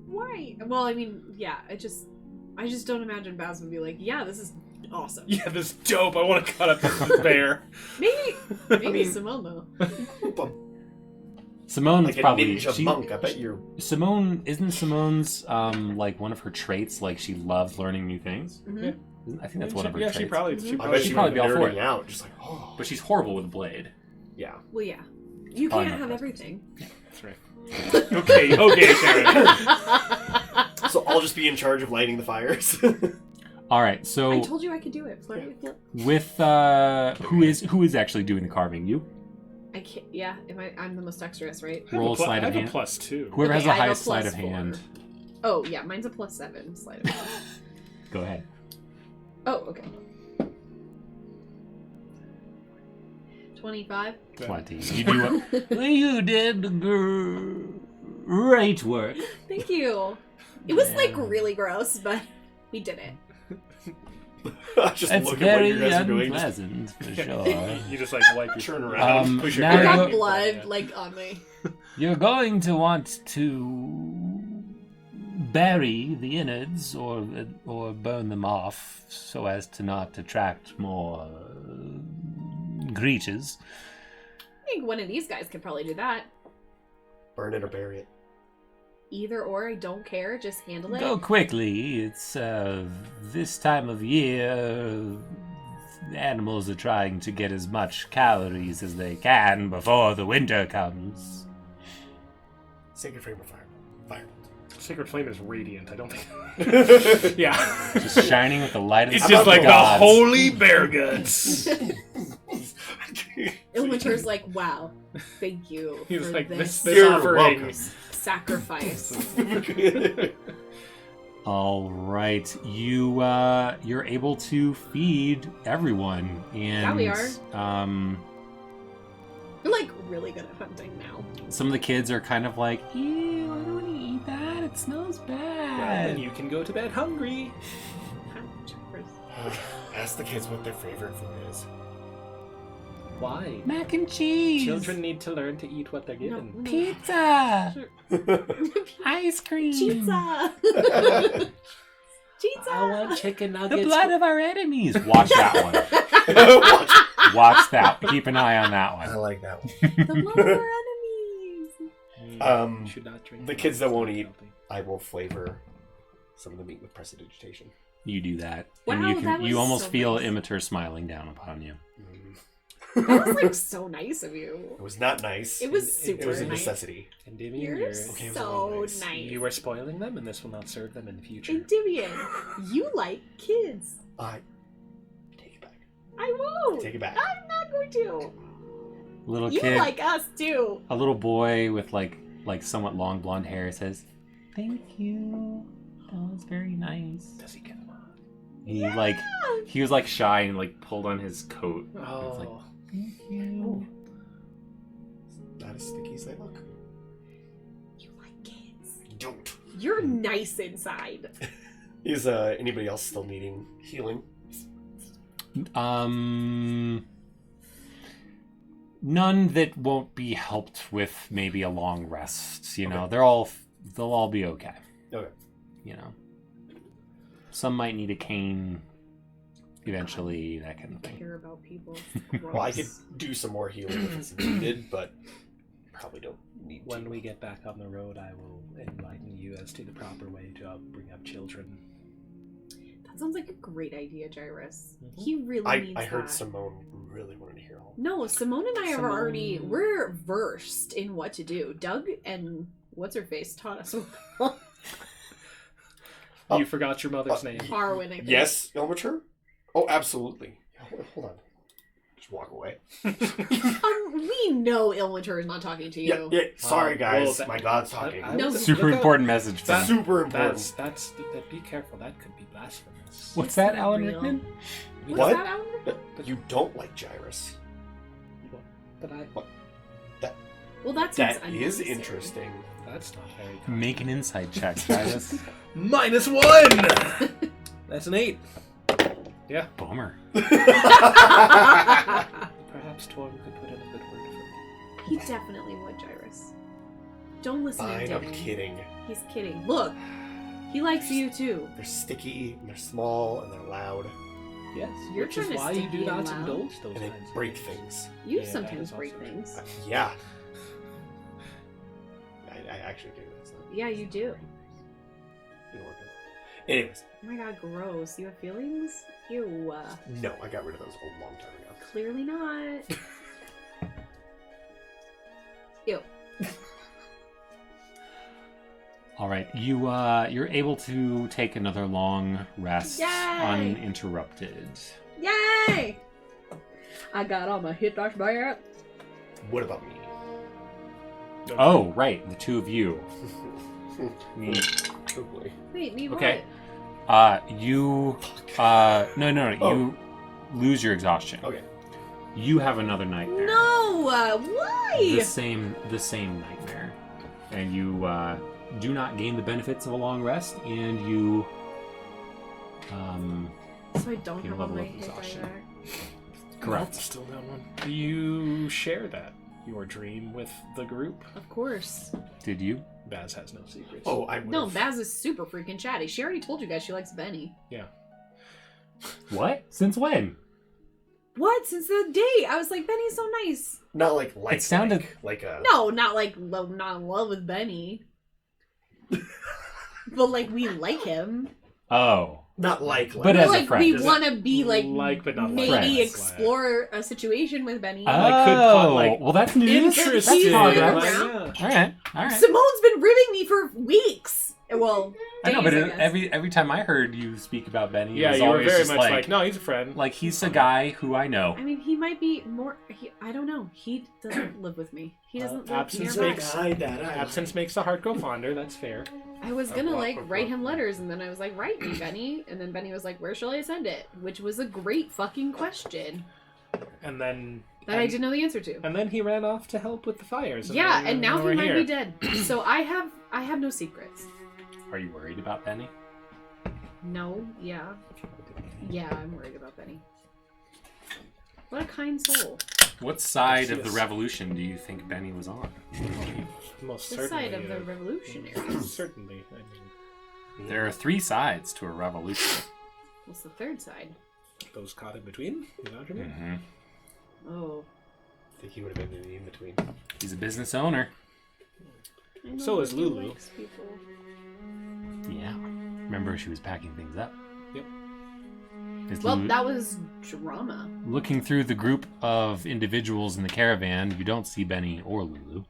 Why? Well, I mean, yeah, I just don't imagine Baz would be like, yeah, this is awesome. Yeah, this is dope. I want to cut up this bear. Maybe Simone though. Simone's Like a probably ninja monk. I bet you're. Simone's one of her traits, she loves learning new things. Mhm. I think that's one of her traits. She probably. Mhm. I bet she'd she'd probably be all for nerding it. out, just like, oh, But she's horrible with a blade. yeah. Well, yeah, you Probably can't not have best. everything. That's right. Okay, Sharon. So I'll just be in charge of lighting the fires. All right, so I told you I could do it. Flip. with who is actually doing the carving? You I can't. Yeah, I'm the most dexterous, right? roll sleight I of have a hand. +2. Whoever has Okay, the I have a highest sleight of +4. hand, Oh yeah, mine's a +7 sleight of hand. go ahead. Oh, okay. 25. 20. You do it. You did great work. Thank you. It was really gross, but we did it. I just That's look at what very you guys are doing. Just unpleasant, for sure. You just wipe your turn around. push now I you got go- blood on me. You're going to want to bury the innards or burn them off so as to not attract more creatures. I think one of these guys could probably do that. burn it or bury it. Either or, I don't care. Just handle it. Go quickly. It's this time of year. The animals are trying to get as much calories as they can before the winter comes. Sacred flame of fire. Fire. Sacred Flame is radiant. I don't think. Yeah. Just shining with the light of It's the just like the gods. holy bear guts. And Winter's like, wow, thank you He was for like, this this You're offering. welcome. sacrifice. All right, you're able to feed everyone, and Yeah, we are. We're really good at hunting now. some of the kids are kind of like, "Ew, I don't want to eat that. It smells Well, bad." then you can go to bed hungry. Ask the kids what their favorite food is. Why? Mac and cheese, Children need to learn to eat what they're No, given. no. pizza, ice cream, Pizza! Pizza! I want chicken the nuggets. blood of our enemies. Watch that one. Watch that. Keep an eye on that I one. like that one. The blood of our enemies! You should not drink the that. kids that won't eat. Something. I will flavor some of the meat with prestidigitation. You do that, Wow, and that was you almost so feel nice. Immature smiling down upon you. That was so nice of you. It was not nice. It was It super It was a nice. necessity. Endymion, You're you're, Okay, it was so all nice. nice. you are spoiling them, and this will not serve them in the future. Endymion, you like kids. Take it back. I won't. Take it back. I'm not going to. Little You kid, like us too. a little boy with like somewhat long blonde hair says, "Thank you. That was very nice." Does he get them on? He he was shy and pulled on his coat. Oh, It's like, "Thank you." Not as sticky as they look. You like kids. Don't. You're nice inside. Is anybody else still needing healing? None that won't be helped with maybe a long rest. You know, Okay. they'll all be okay. Okay. You know, some might need a cane eventually, that kind of thing. Care about people. Well, I could do some more healing if it's needed, but probably don't need to. When we get back on the road, I will enlighten you as to the proper way to bring up children. That sounds like a great idea, Jairus. Mhm. He really needs I heard that. Simone really wanted to hear all. No, Simone and I Simone- we're versed in what to do. Doug and what's her face taught us well. You forgot your mother's name. Harwin, I think. Yes, Ilmature? Oh, absolutely. Hold on. Just walk away. We know Ilmater is not talking to you. Yeah. Sorry, guys. well, that- My God's talking. I No. was- Super look out. important message. That- From Super important. That's be careful. That could be blasphemous. What's that, Alan Real. Rickman? What's What? that, Alan? You don't like Jairus. But Well, that That seems is unnecessary. interesting. that's not very. Make an insight check, Travis. -1. That's an 8. Yeah. Bummer. Perhaps Torm could put in a good word for me. He definitely would, Jairus. Don't listen to Fine, him. I'm kidding. He's kidding. Look, he likes you too. They're sticky, and they're small, and they're loud, Yes. You're which is trying to why you stick do me not loud. indulge those and they kinds of break things. things. You Yeah, that sometimes is break also true. things. Yeah. I actually do. That's not. Yeah, you do. Didn't work out. Anyways, Oh my god, gross. You have feelings? Ew. no, I got rid of those a long time ago. Clearly not. Ew. All right, you're able to take another long rest Yay! uninterrupted. Yay! I got all my hit dice back. What about me? Oh, right, the two of you. Me. Oh boy. Wait, me Okay. what? You. No. Oh. You lose your exhaustion. Okay. You have another nightmare. No! Why? The same nightmare, and you do not gain the benefits of a long rest, and you. So I don't You have all level my up hit exhaustion. die back. Correct. Still down one. Do you share that, your dream, with the group? Of course. Did you? Baz has no secrets. Oh, I would. No, Baz is super freaking chatty. She already told you guys she likes Benny. Yeah. What? Since when? What? Since the date? I was like, Benny's so nice. Not like It sounded- like a. No, not like not in love with Benny. But like we like him. Oh. Not like. But as a like friend. we Is it- want to be like but not maybe friends. explore a situation with Benny. I could put, like, well, that's news. Interesting. That's He's progress. around. All right. Simone's been ribbing me for weeks. Well, I know, days, but guess. every time I heard you speak about Benny, it Yeah, was you were always very just much like, no, he's a friend. like he's a guy who I know. I mean, he might be more. I don't know. He doesn't live with me. He doesn't live absence nearby. makes- that Absence makes the heart go fonder. That's fair. I was gonna like write him letters, and then I was like, "Write me, Benny." And then Benny was like, "Where shall I send it?" Which was a great fucking question And then that I didn't know the answer to. And then he ran off to help with the fires. Yeah, then and now he we're might here. be dead. So I have no secrets. Are you worried about Benny? No, yeah, I'm worried about Benny. What a kind soul. What side of the Yes. revolution do you think Benny was on? Most The certainly. side of the revolutionaries. Certainly. I mean, There are three sides to a revolution. What's the third side? those caught in between. Is that what you mean? Mm-hmm. Oh, I think he would have been in between. He's a business owner. I know So is he Lulu. likes people. Yeah. Remember, she was packing things up. Yep. Is Well, Lulu- that was drama. Looking through the group of individuals in the caravan, you don't see Benny or Lulu.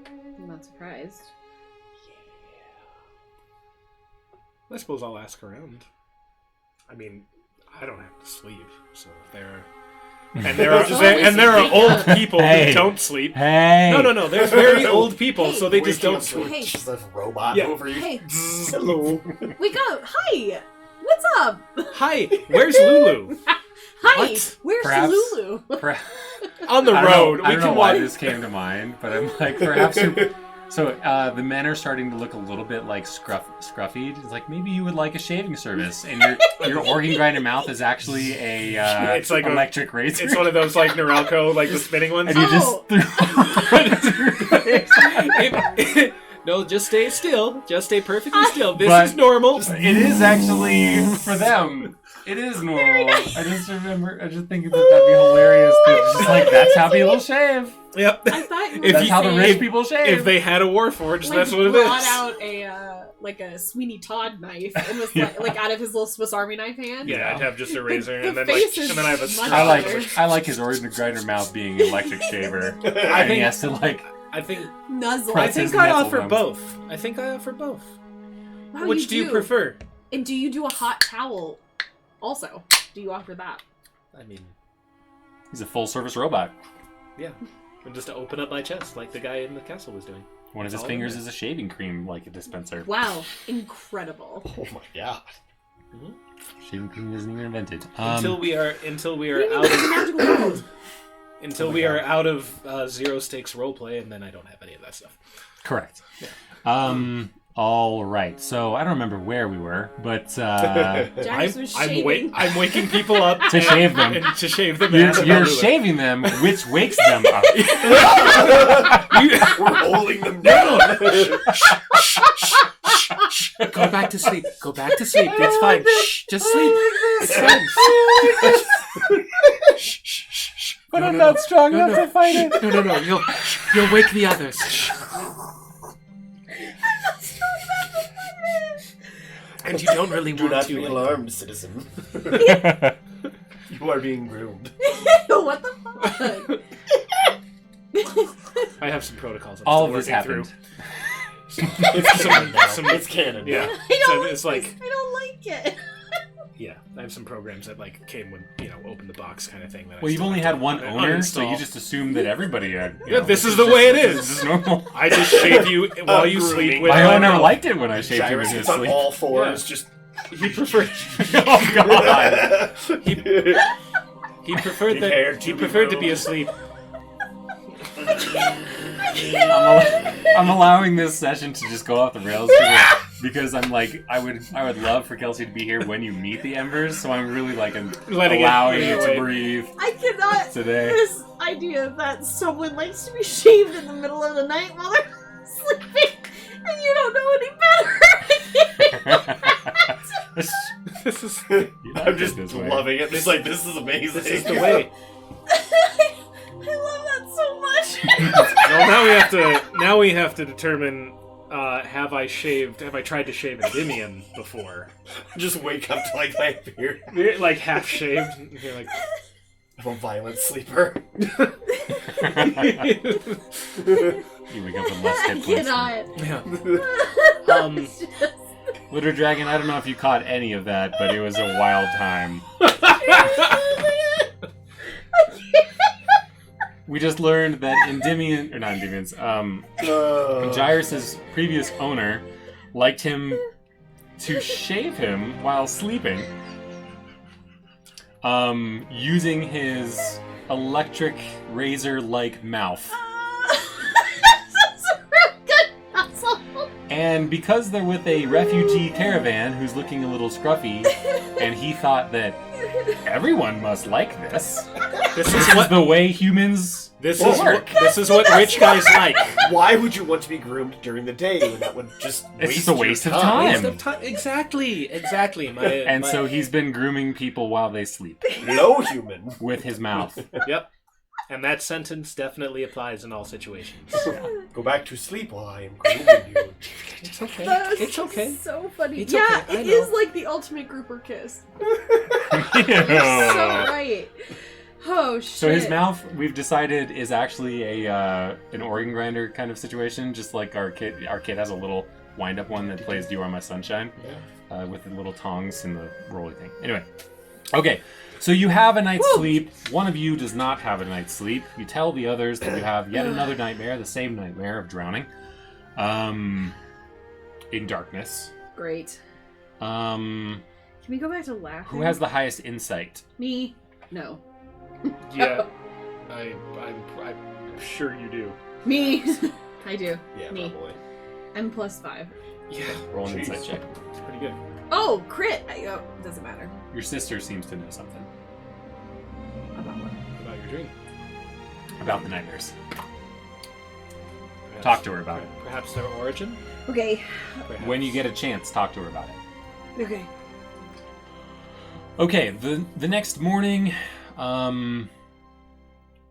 I'm not surprised. I suppose I'll ask around. I mean, I don't have to sleep, so if there and there are Well, and there are old people Hey. who don't sleep. Hey! No. There's very old people, Hey. so they just Waking don't up to sleep. Hey. just a robot Yeah. over you. Hey, Hello. wake up! Hi, what's up? Hi, where's Lulu? Hi, What? where's Perhaps- Lulu? On the I road. don't know We can why walk. this came to mind, but I'm like, perhaps you're... So the men are starting to look a little bit like scruffy. It's like, maybe you would like a shaving service, and your organ grinder mouth is actually a It's like electric razor. It's one of those like Norelco, like the spinning ones. and you Oh. just threw No, just stay still. Just stay perfectly still. This But- is normal. It is actually, for them, it is normal. I just think that that'd be hilarious. It's just like, that's how people shave. Yep. I thought you If were That's how the saying, rich people shave. If they had a Warforged, like, that's what it brought is. out a Sweeney Todd knife and was like out of his little Swiss Army knife hand. Yeah, I'd have just a razor, The and then face is I have a much straw. I like his organ grinder mouth being an electric shaver. I And he think- has to I think Nuzzle. Press I his think I metal offer ones. both. I think I offer both. Wow, Which do you prefer? And do you do a hot towel also? Do you offer that? I mean, He's a full service robot. yeah. And just to open up my chest, like the guy in the castle was doing. One of his All fingers in is a shaving cream, like a dispenser. Wow, incredible. Oh my god. Shaving cream isn't even invented. Until we are We out live in a of magical world. until Oh my we are God. out of zero stakes roleplay, and then I don't have any of that stuff. Correct. All right. So I don't remember where we were, but Jax was shaving. I'm waking people up To shave them. and to shave them. you're shaving them, which wakes them up. We're holding them down. Go back to sleep. Go back to sleep. It's fine. Shh, just sleep. It's fine. But I'm not strong enough to fight it. No. You'll wake the others. And you don't really Do want not to. be alarmed, citizen. You are being groomed. What the fuck? I have some protocols. I'm All still of this working happened. through. It's canon now. It's canon. Yeah. now. I So don't like it's like this. I don't like it. yeah, I have some programs that like came when open the box kind of thing. That I Well, you've still only have had to one owner, so uninstall. you just assume that everybody had. Yeah, this is the way it is. This is normal. I just shave you while you sleep Grooming. with My my owner mouth. liked it when I shaved him in Gyrus his gets on sleep. all fours, Yeah. just. He preferred. Oh god! He preferred He cared that. to He be preferred to be groomed. asleep. I'm allowing this session to just go off the rails because I'm like I would love for Kelsey to be here when you meet the Embers, so I'm really like allowing it to away. breathe I cannot. today. This idea that someone likes to be shaved in the middle of the night while they're sleeping, and you don't know any better. This is. I'm just loving it. It's like, this is amazing. This is the way. I love that so much. Well, now we have to determine. Have I tried to shave Endymion before? Just wake up to like my beard. Like half shaved. You're like, I'm a violent sleeper. You wake up with less I hit points. cannot. yeah. Litter Dragon, I don't know if you caught any of that, but it was a wild time. We just learned that Endymion, or not Endymion's, Gyrus' previous owner liked him to shave him while sleeping, using his electric razor-like mouth. That's a real good muscle. And because they're with a refugee caravan who's looking a little scruffy, and he thought that everyone must like this. This This is is what. the way humans This is what. work. This is what rich guys like. Why would you want to be groomed during the day when that would just It's waste just a your waste of time? time. Waste of time. Exactly. And so he's been grooming people while they sleep Low human. with his mouth. Yep. And that sentence definitely applies in all situations. Go back to sleep while I am grooming you. It's okay. That's It's okay. so funny. It's yeah, okay, I it know. is like the ultimate grouper kiss. So right. Oh shit. So his mouth, we've decided, is actually an organ grinder kind of situation. Just like our kid has a little wind-up one that plays "You Are My Sunshine" with the little tongs and the rolly thing. Anyway, okay. So you have a night's sleep. One of you does not have a night's sleep. You tell the others that you have yet another nightmare, the same nightmare of drowning, in darkness. Great. Um, Can we go back to laughing? who has the highest insight? Me? No. Yeah. I'm sure you do. Me. I do. Yeah, Me. probably. I'm +5. Yeah. Roll an Jeez. insight check. It's pretty good. Oh, crit! Doesn't matter. Your sister seems to know something About what? About your dream. about the nightmares. Talk to her about it. Perhaps their origin? Okay. Perhaps. When you get a chance, talk to her about it. Okay. Okay, the next morning,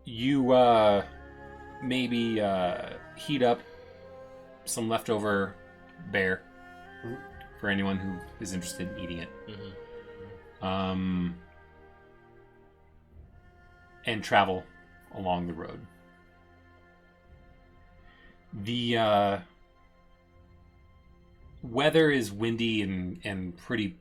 you maybe heat up some leftover bear for anyone who is interested in eating it. And travel along the road. The weather is windy and pretty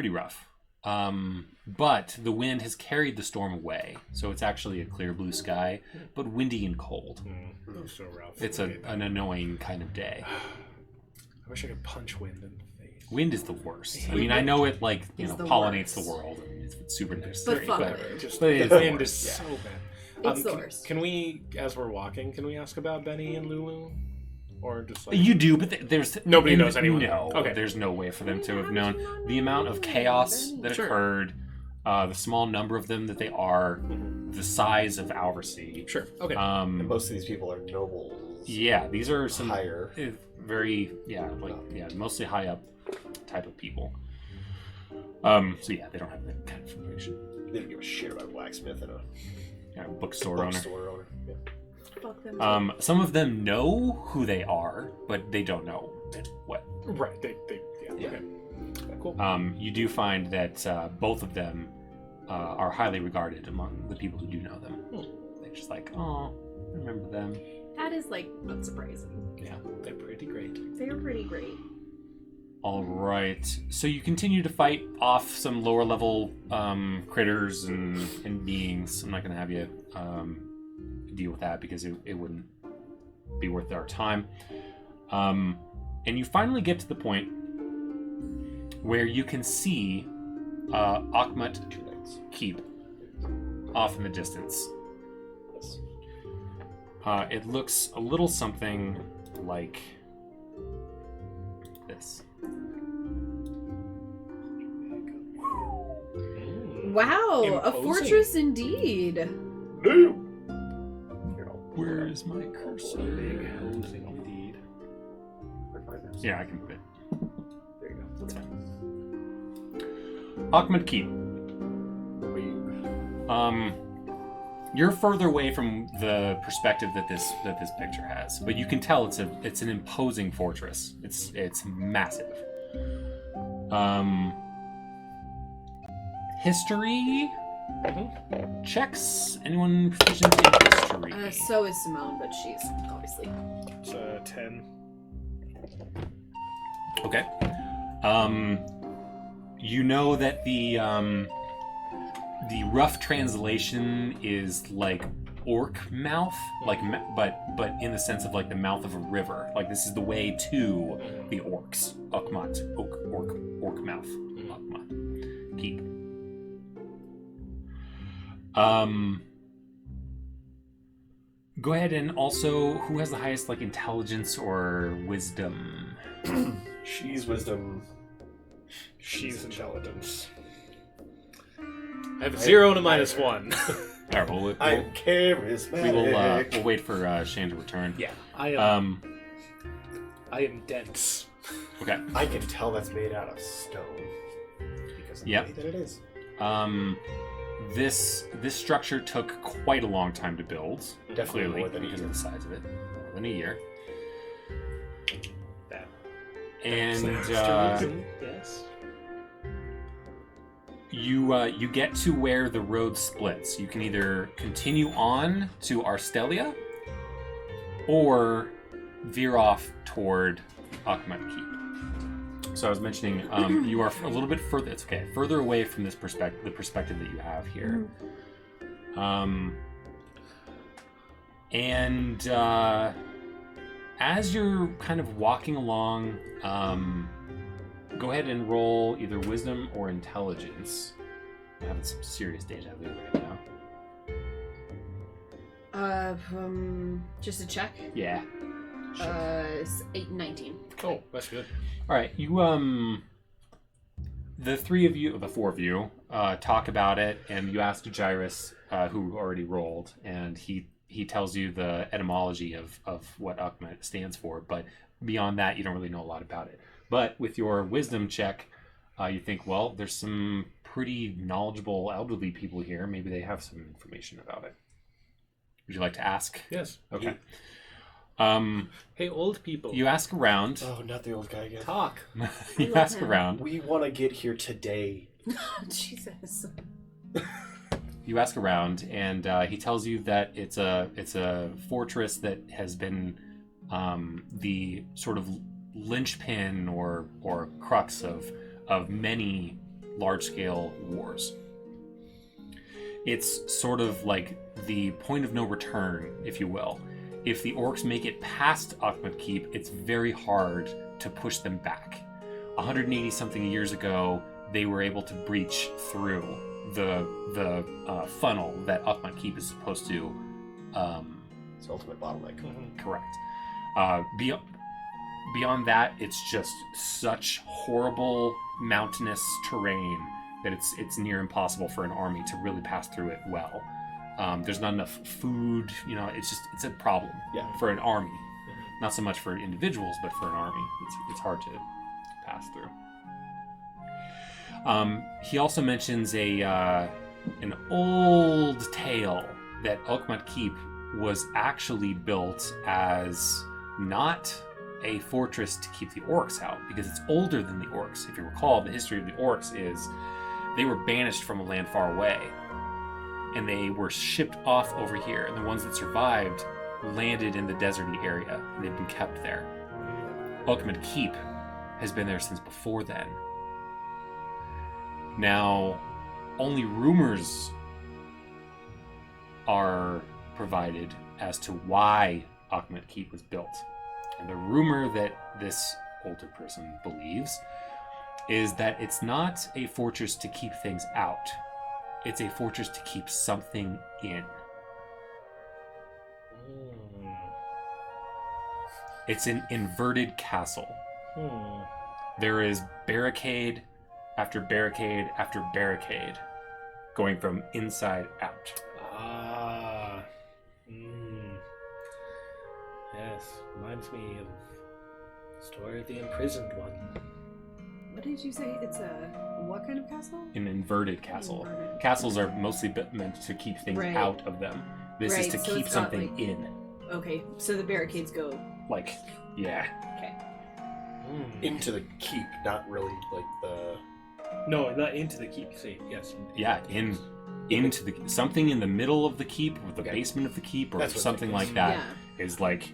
rough. But the wind has carried the storm away, so it's actually a clear blue sky, but windy and cold. That's so rough. It's an annoying kind of day. I wish I could punch wind in the face. Wind is the worst. I mean, I know it It's the pollinates worst. the world. It's super nice. But fuck but it. Just But it's the the wind worst, is so bad. It's the can, worst. Can we, as we're walking, can we ask about Benny and Lulu? Or just like... You do, but there's... Nobody knows anyone. No. Okay. There's no way for them to have known. The amount of chaos that Sure. occurred, the small number of them that they are, the size of Alversea. Sure, okay. And most of these people are nobles. Yeah, these are some Higher. mostly high up type of people. So yeah, they don't have that kind of information. They don't give a shit about a blacksmith and a Bookstore owner. bookstore owner. Yeah. Fuck them. Some of them know who they are, but they don't know what. Right, Yeah. okay. Cool. You do find that both of them are highly regarded among the people who do know them. They're just like, oh, I remember them. That is, like, not surprising. Yeah, they're pretty great. They're pretty great. All right. So you continue to fight off some lower level critters and beings. I'm not going to have you deal with that because it wouldn't be worth our time. And you finally get to the point where you can see Akhmat Keep off in the distance. Yes. It looks a little something like this. Wow, a Imposing. fortress indeed. Where is my cursor? Imposing indeed. Yeah, I can move it. There you go. That's fine. Akhmat Keep. You're further away from the perspective that this picture has, but you can tell it's an imposing fortress. It's massive. History checks. Anyone proficient in history? So is Simone, but she's obviously. It's 10. Okay. You know that the rough translation is like orc mouth, like but in the sense of like the mouth of a river. Like this is the way to the orcs. Akhmat, orc mouth. Akhmat. Keep. Go ahead and also, who has the highest like intelligence or wisdom? She's wisdom. She's intelligence. I have 0 and a -1. All right, I'm charismatic. we'll wait for Shane to return. Yeah, I am dense. Okay. I can tell that's made out of stone. Because of the Yep. way that it is. This structure took quite a long time to build. Definitely Clearly, more than a because year. of the size of it, more than a year. That. And yes. you get to where the road splits. You can either continue on to Arstelia, or veer off toward Akhmat Keep. So I was mentioning, you are a little bit further. It's okay, further away from this perspective, the perspective that you have here. And as you're kind of walking along, go ahead and roll either wisdom or intelligence. I'm having some serious deja vu right now. Just a check. Yeah. It's 19. Oh, that's good. All right, you the four of you talk about it, and you ask Jairus, who already rolled, and he he tells you the etymology of what Akhmet stands for, but beyond that, you don't really know a lot about it. But with your wisdom check, you think, well, there's some pretty knowledgeable elderly people here. Maybe they have some information about it. Would you like to ask? Yes. Okay. Hey, old people. You ask around. Oh, not the old guy again. Talk. You love ask him. around. We want to get here today. Jesus. You ask around, and he tells you that it's a fortress that has been the sort of linchpin or crux of many large-scale wars. It's sort of like the point of no return, if you will. If the orcs make it past Akhmet Keep, it's very hard to push them back. 180-something years ago, they were able to breach through the funnel that Akhmet Keep is supposed to It's the ultimate bottleneck. correct. Beyond that, it's just such horrible mountainous terrain that it's near impossible for an army to really pass through it well. There's not enough food, it's a problem for an army. Not so much for individuals, but for an army. It's hard to pass through. He also mentions an old tale that Akhmet Keep was actually built as not a fortress to keep the orcs out, because it's older than the orcs. If you recall, the history of the orcs is they were banished from a land far away, and they were shipped off over here, and the ones that survived landed in the deserty area, and they've been kept there. Akhmet Keep has been there since before then. Now, only rumors are provided as to why Akhmet Keep was built. And the rumor that this older person believes is that it's not a fortress to keep things out. It's a fortress to keep something in. It's an inverted castle. There is barricade after barricade after barricade going from inside out. Yes, reminds me of the story of the imprisoned one. What did you say? It's a what kind of castle? An inverted castle. Inverted. Castles are mostly meant to keep things Right. out of them. This is Right, to so keep it's not something like- in. Okay, so the barricades go. Like, yeah. Okay. Into the keep, not really like the... No, not into the keep. See, yes. Yeah, into the something in the middle of the keep, or the Okay. basement of the keep, or That's what something it like is. that. Yeah. Is like,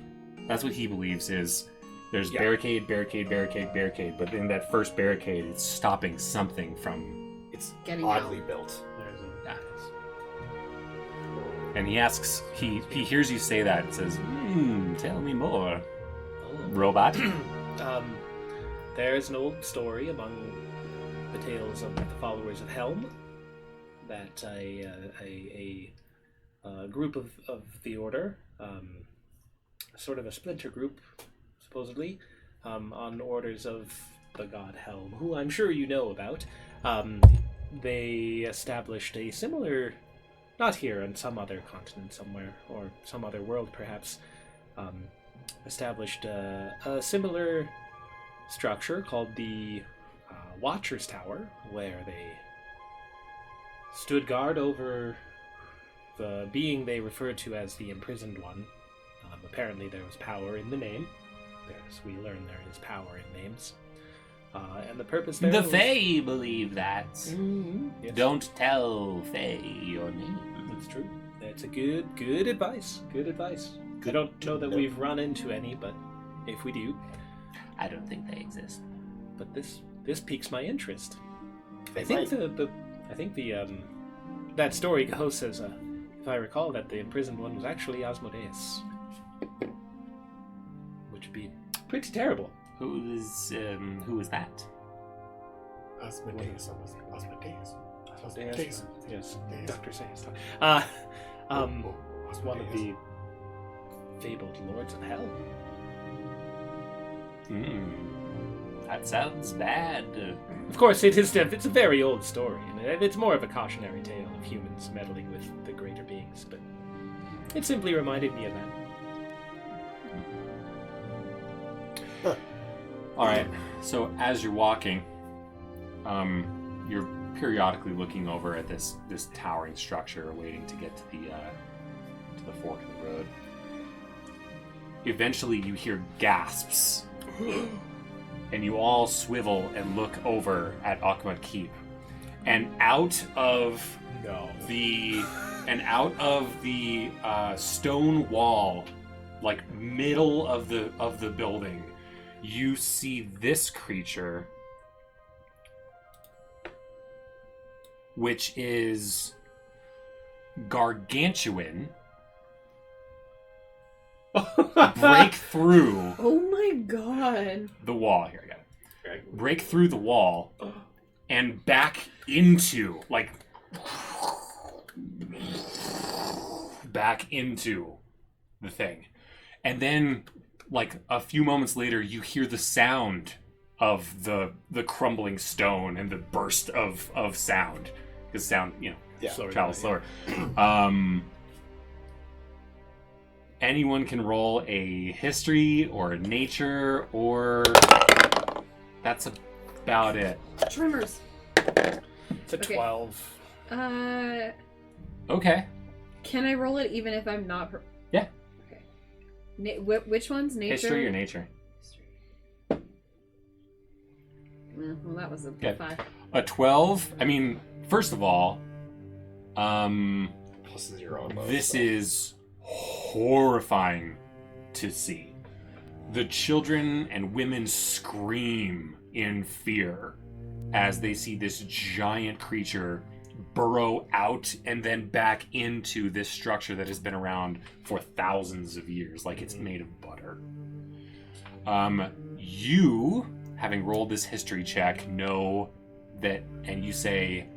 that's what he believes is there's Yeah. barricade, but in that first barricade, it's stopping something from. It's Getting oddly out. built. There's a... Yeah. And he asks, he hears you say that and says, tell me more, robot. There's an old story among the tales of the followers of Helm that a group of the Order, sort of a splinter group, supposedly, on orders of the god Helm, who I'm sure you know about, they established a similar, not here, on some other continent somewhere, or some other world perhaps, established a similar structure called the Watcher's Tower, where they stood guard over the being they referred to as the Imprisoned One. Apparently there was power in the name. As we learn, there is power in names. And the purpose there The was... Fae believe that. Yes, Don't tell Fae your name. that's true. That's a good advice. Good advice. I don't know that we've run into any, but if we do... I don't think they exist. But this piques my interest. They I think might. the that story goes as if I recall that the imprisoned one was actually Asmodeus, which would be pretty terrible. Who is that? Asmodeus. Asmodeus. Yes, Asmodeus. Dr. Sayers. Oh, One of the fabled lords of hell. That sounds bad. Of course, it's a very old story, and it's more of a cautionary tale of humans meddling with the greater beings. But It simply reminded me of that. All right. So as you're walking, you're periodically looking over at this towering structure, waiting to get to the fork of the road. Eventually, you hear gasps, and you all swivel and look over at Akhmat Keep, and out of the stone wall, like middle of the building, you see this creature, which is gargantuan, break through Oh my god. the wall. Here, I got it. Break through the wall and back into, the thing. And then, like, a few moments later, you hear the sound of the crumbling stone and the burst of sound. Because sound, travels slower. Anyone can roll a history or a nature, or that's about it. Tremors. It's a Okay. 12. Okay. Can I roll it even if I'm not... Yeah. Okay. Which one's nature? History or nature? Well, that was a Okay. 5. A 12. I mean, first of all, Plus 0 on both, this so. is horrifying to see. The children and women scream in fear as they see this giant creature burrow out and then back into this structure that has been around for thousands of years, like it's made of butter. You, having rolled this history check, know that, and you say,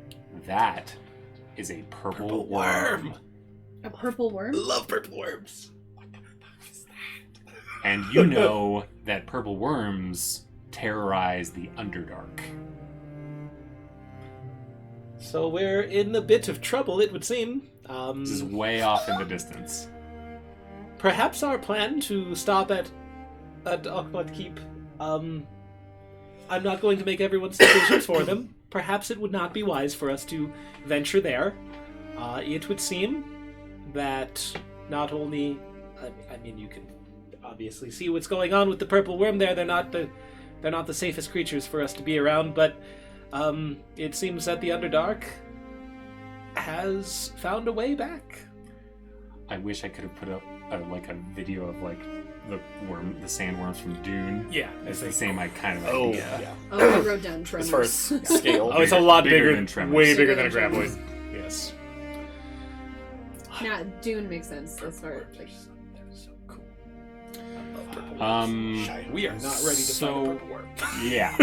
that is a purple worm. A purple worm? Love purple worms. And you know that purple worms terrorize the Underdark. So we're in a bit of trouble, it would seem. This is way off in the distance. Perhaps our plan to stop at Akhmat Keep. I'm not going to make everyone's decisions for them. Perhaps it would not be wise for us to venture there. It would seem that not only, I mean, you can obviously see what's going on with the purple worm there. They're not the safest creatures for us to be around, but it seems that the Underdark has found a way back. I wish I could have put up a video of the sandworms from Dune. Yeah, It's the same kind of Oh, idea. yeah. Oh, I wrote down tremors. As far as scale. Oh, it's a lot Bigger bigger, than Tremors. way bigger Bigger than a than graboid. Tremors. Yes. Nah, Dune makes sense as far like... They're so cool. We are not ready to fight a purple worm. Yeah.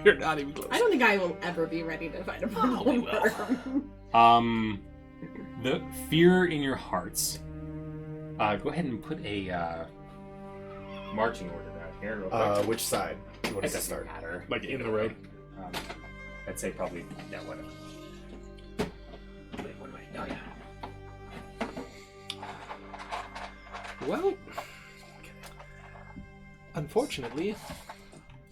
We're not even close. I don't think I will ever be ready to fight a purple we will. worm. The fear in your hearts. Go ahead and put a marching order down here real quick. Which side? What It does it doesn't start? matter. Like in the road. I'd say probably, yeah, whatever. Well, unfortunately,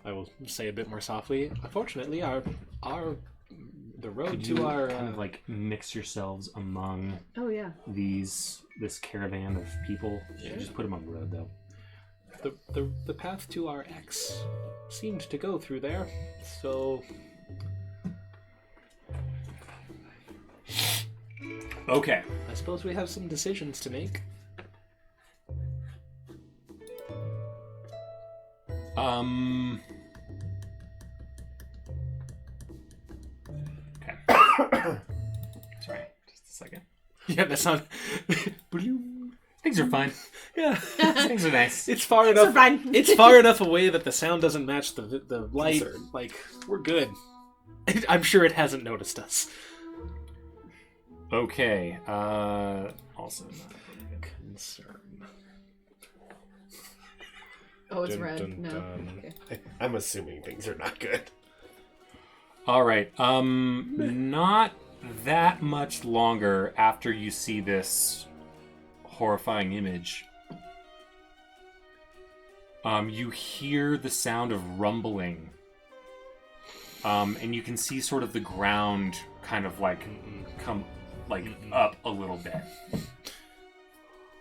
I will say a bit more softly. Unfortunately, the road Could to you our kind of mix yourselves among Oh, yeah. this caravan of people? Yeah. Just put them on the road, though. the path to our X seemed to go through there. So Okay. I suppose we have some decisions to make. Okay. Sorry, just a second. Yeah, that's not. Things are fine. Yeah, Things are nice. it's far It's enough. fine. It's far enough away that the sound doesn't match the light. Concern. Like, we're good. I'm sure it hasn't noticed us. Okay. Also not a concern. Oh, it's Dun, red. dun, No. dun. Okay. I'm assuming things are not good. All right. Not that much longer after you see this horrifying image, you hear the sound of rumbling. And you can see sort of the ground kind of like come like up a little bit.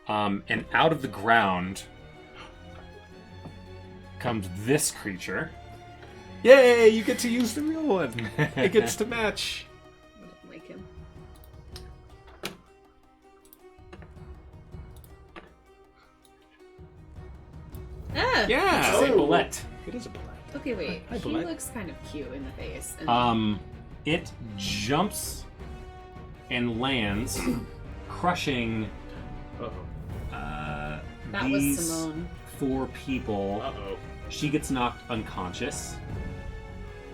And out of the ground comes this creature. Yay! You get to use the real one. It gets to match. I don't like him. Ah! Yeah. It's a bullet. It is a bullet. Okay, wait. Hi, He Bullet. looks kind of cute in the face. And It jumps and lands, crushing Uh-oh. that was these Simone. 4 people. Uh-oh. She gets knocked unconscious.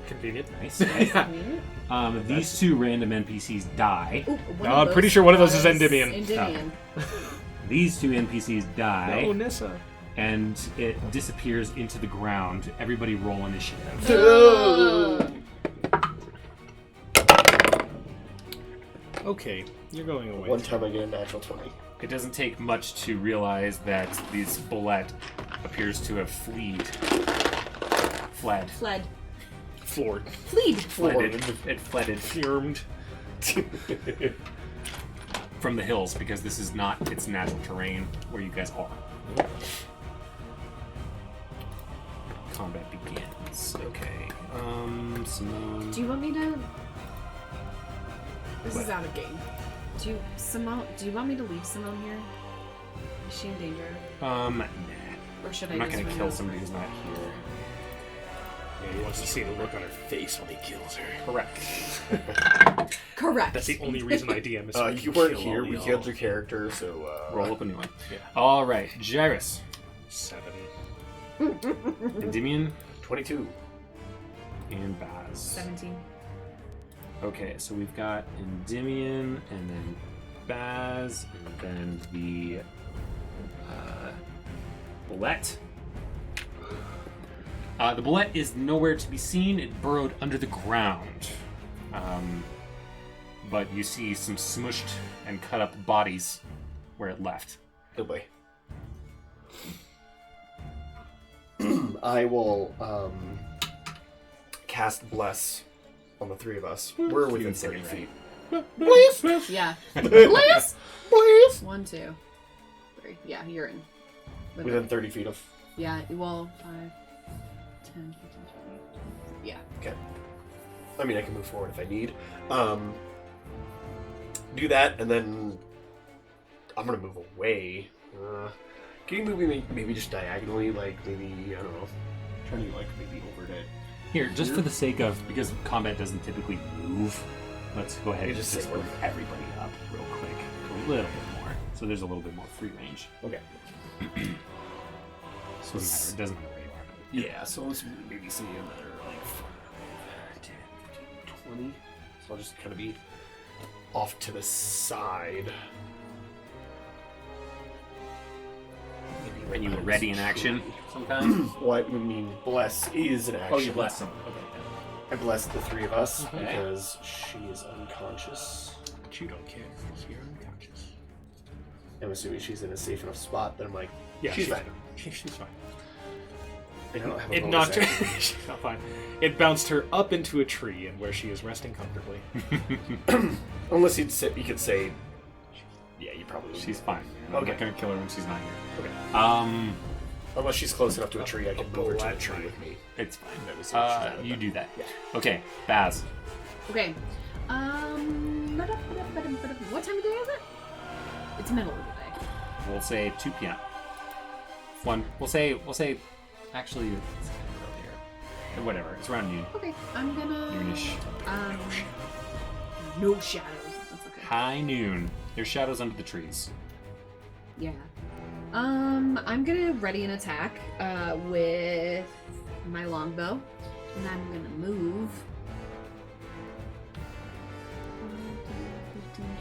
Convenient. Nice. Right? These 2 random NPCs die. Ooh, one I'm of pretty those sure one of those is was Endymion. Endymion. These 2 NPCs die, Oh, Nissa. and it disappears into the ground. Everybody roll initiative. Oh. Okay, you're going away. One time I get a natural 20. It doesn't take much to realize that this bullet appears to have fled. Fled. Floored. Fleed. It fledded. Fumed. From the hills, because this is not its natural terrain where you guys are. Combat begins. Okay. Simone. Do you want me to... This What? is out of game. Do you want me to leave Simone here? Is she in danger? Nah. Or should I I'm not just gonna run kill out? somebody who's not here. Yeah, he wants to see the look on her face when he kills her. Correct. Correct. That's the only reason I DM is so we You can weren't kill here. all We y'all. killed your character, so Roll up a new one. Yeah. All right, Jairus, 7. Endymion, 22. and Baz. 17. Okay, so we've got Endymion, and then Baz, and then the bullet. The bullet is nowhere to be seen. It burrowed under the ground. But you see some smushed and cut up bodies where it left. Oh boy. I will cast Bless on the 3 of us. We're within 30 feet. Please! Yeah. Please! Please! 1, 2, 3. Yeah, you're in. Within 30 feet of... Yeah, well, 5, 10, 15, 20. Yeah. Okay. I mean, I can move forward if I need. Do that, and then I'm gonna move away. Can you move me maybe just diagonally, like maybe, I don't know, trying to like maybe over to... Here, just for the sake of, because combat doesn't typically move, let's go ahead You and just just say move everybody up real quick. A little bit more. So there's a little bit more free range. Okay. So it doesn't matter. It doesn't matter where you are. Yeah, so let's maybe see another like 5, 10, 15, 20. So I'll just kind of be off to the side. Maybe And you right ready in behind this action tree. sometimes? Well, I mean, bless is an action. Oh, you bless them. Okay. I blessed the 3 of us Okay. because she is unconscious. But you don't care because you're unconscious. I'm assuming she's in a safe enough spot that I'm like, Yeah, she's fine. She's fine. I don't have a It bonus knocked her. action. She's not fine. It bounced her up into a tree, and where she is resting comfortably. Unless you could say, yeah, you probably would. She's fine. I'm Okay. not gonna kill her when she's not here. Okay. Unless she's close enough to a tree, I can move her to the bullet tree tree. with me. It's fine. That was what she's out of You that. do that. Yeah. Okay, Baz. Okay. What time of day is it? It's middle of the day. We'll say 2 p.m. We'll say. Actually, it's kind of earlier. Whatever. It's around noon. Okay, I'm gonna. Noonish. No shadows. That's okay. High noon. There's shadows under the trees. Yeah. I'm gonna ready an attack with my longbow, and I'm gonna move. 15, 20,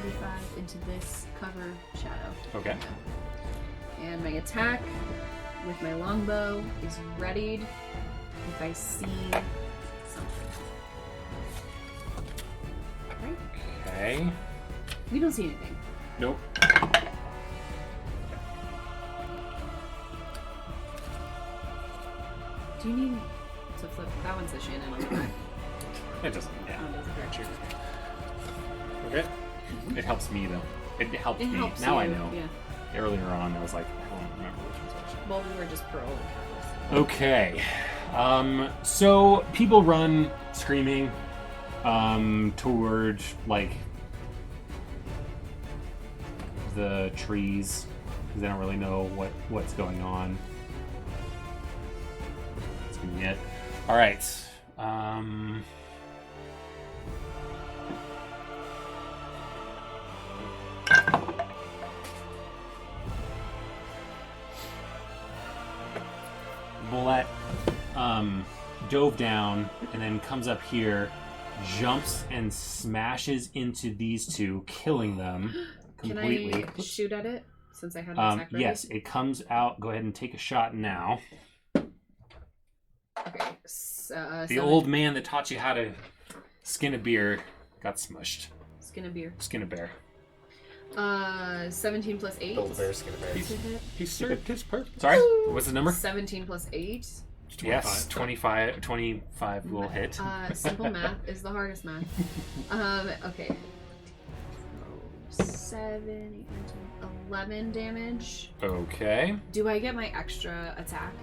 35 into this cover shadow. Okay. And my attack with my longbow is readied if I see something. Right? Okay. We don't see anything. Nope. Do you need to flip? That one's the Shannon on the back. It doesn't. Yeah. Oh, does it? Okay. It helps me though. It helped It me. helps Now I you, know. Yeah. Earlier on, I was like, I don't remember which one's which. Well, we were just pro and careless. Okay. So people run screaming toward like the trees because they don't really know what's going on. That's gonna be it. All right. Bullet dove down and then comes up here, jumps and smashes into these two, killing them completely. Can I shoot at it since I had my attack ready? Yes, it comes out. Go ahead and take a shot now. Okay. The old man that taught you how to skin a beer got smushed. Skin a beer. Skin a bear. 17 plus 8. Build a bear, skin a bear. To hit. He served his purpose. Sorry, what's the number? 17 plus 8. Yes, 25 will hit. Simple math is the hardest math. Okay. 7, 8, 11 damage. Okay. Do I get my extra attack?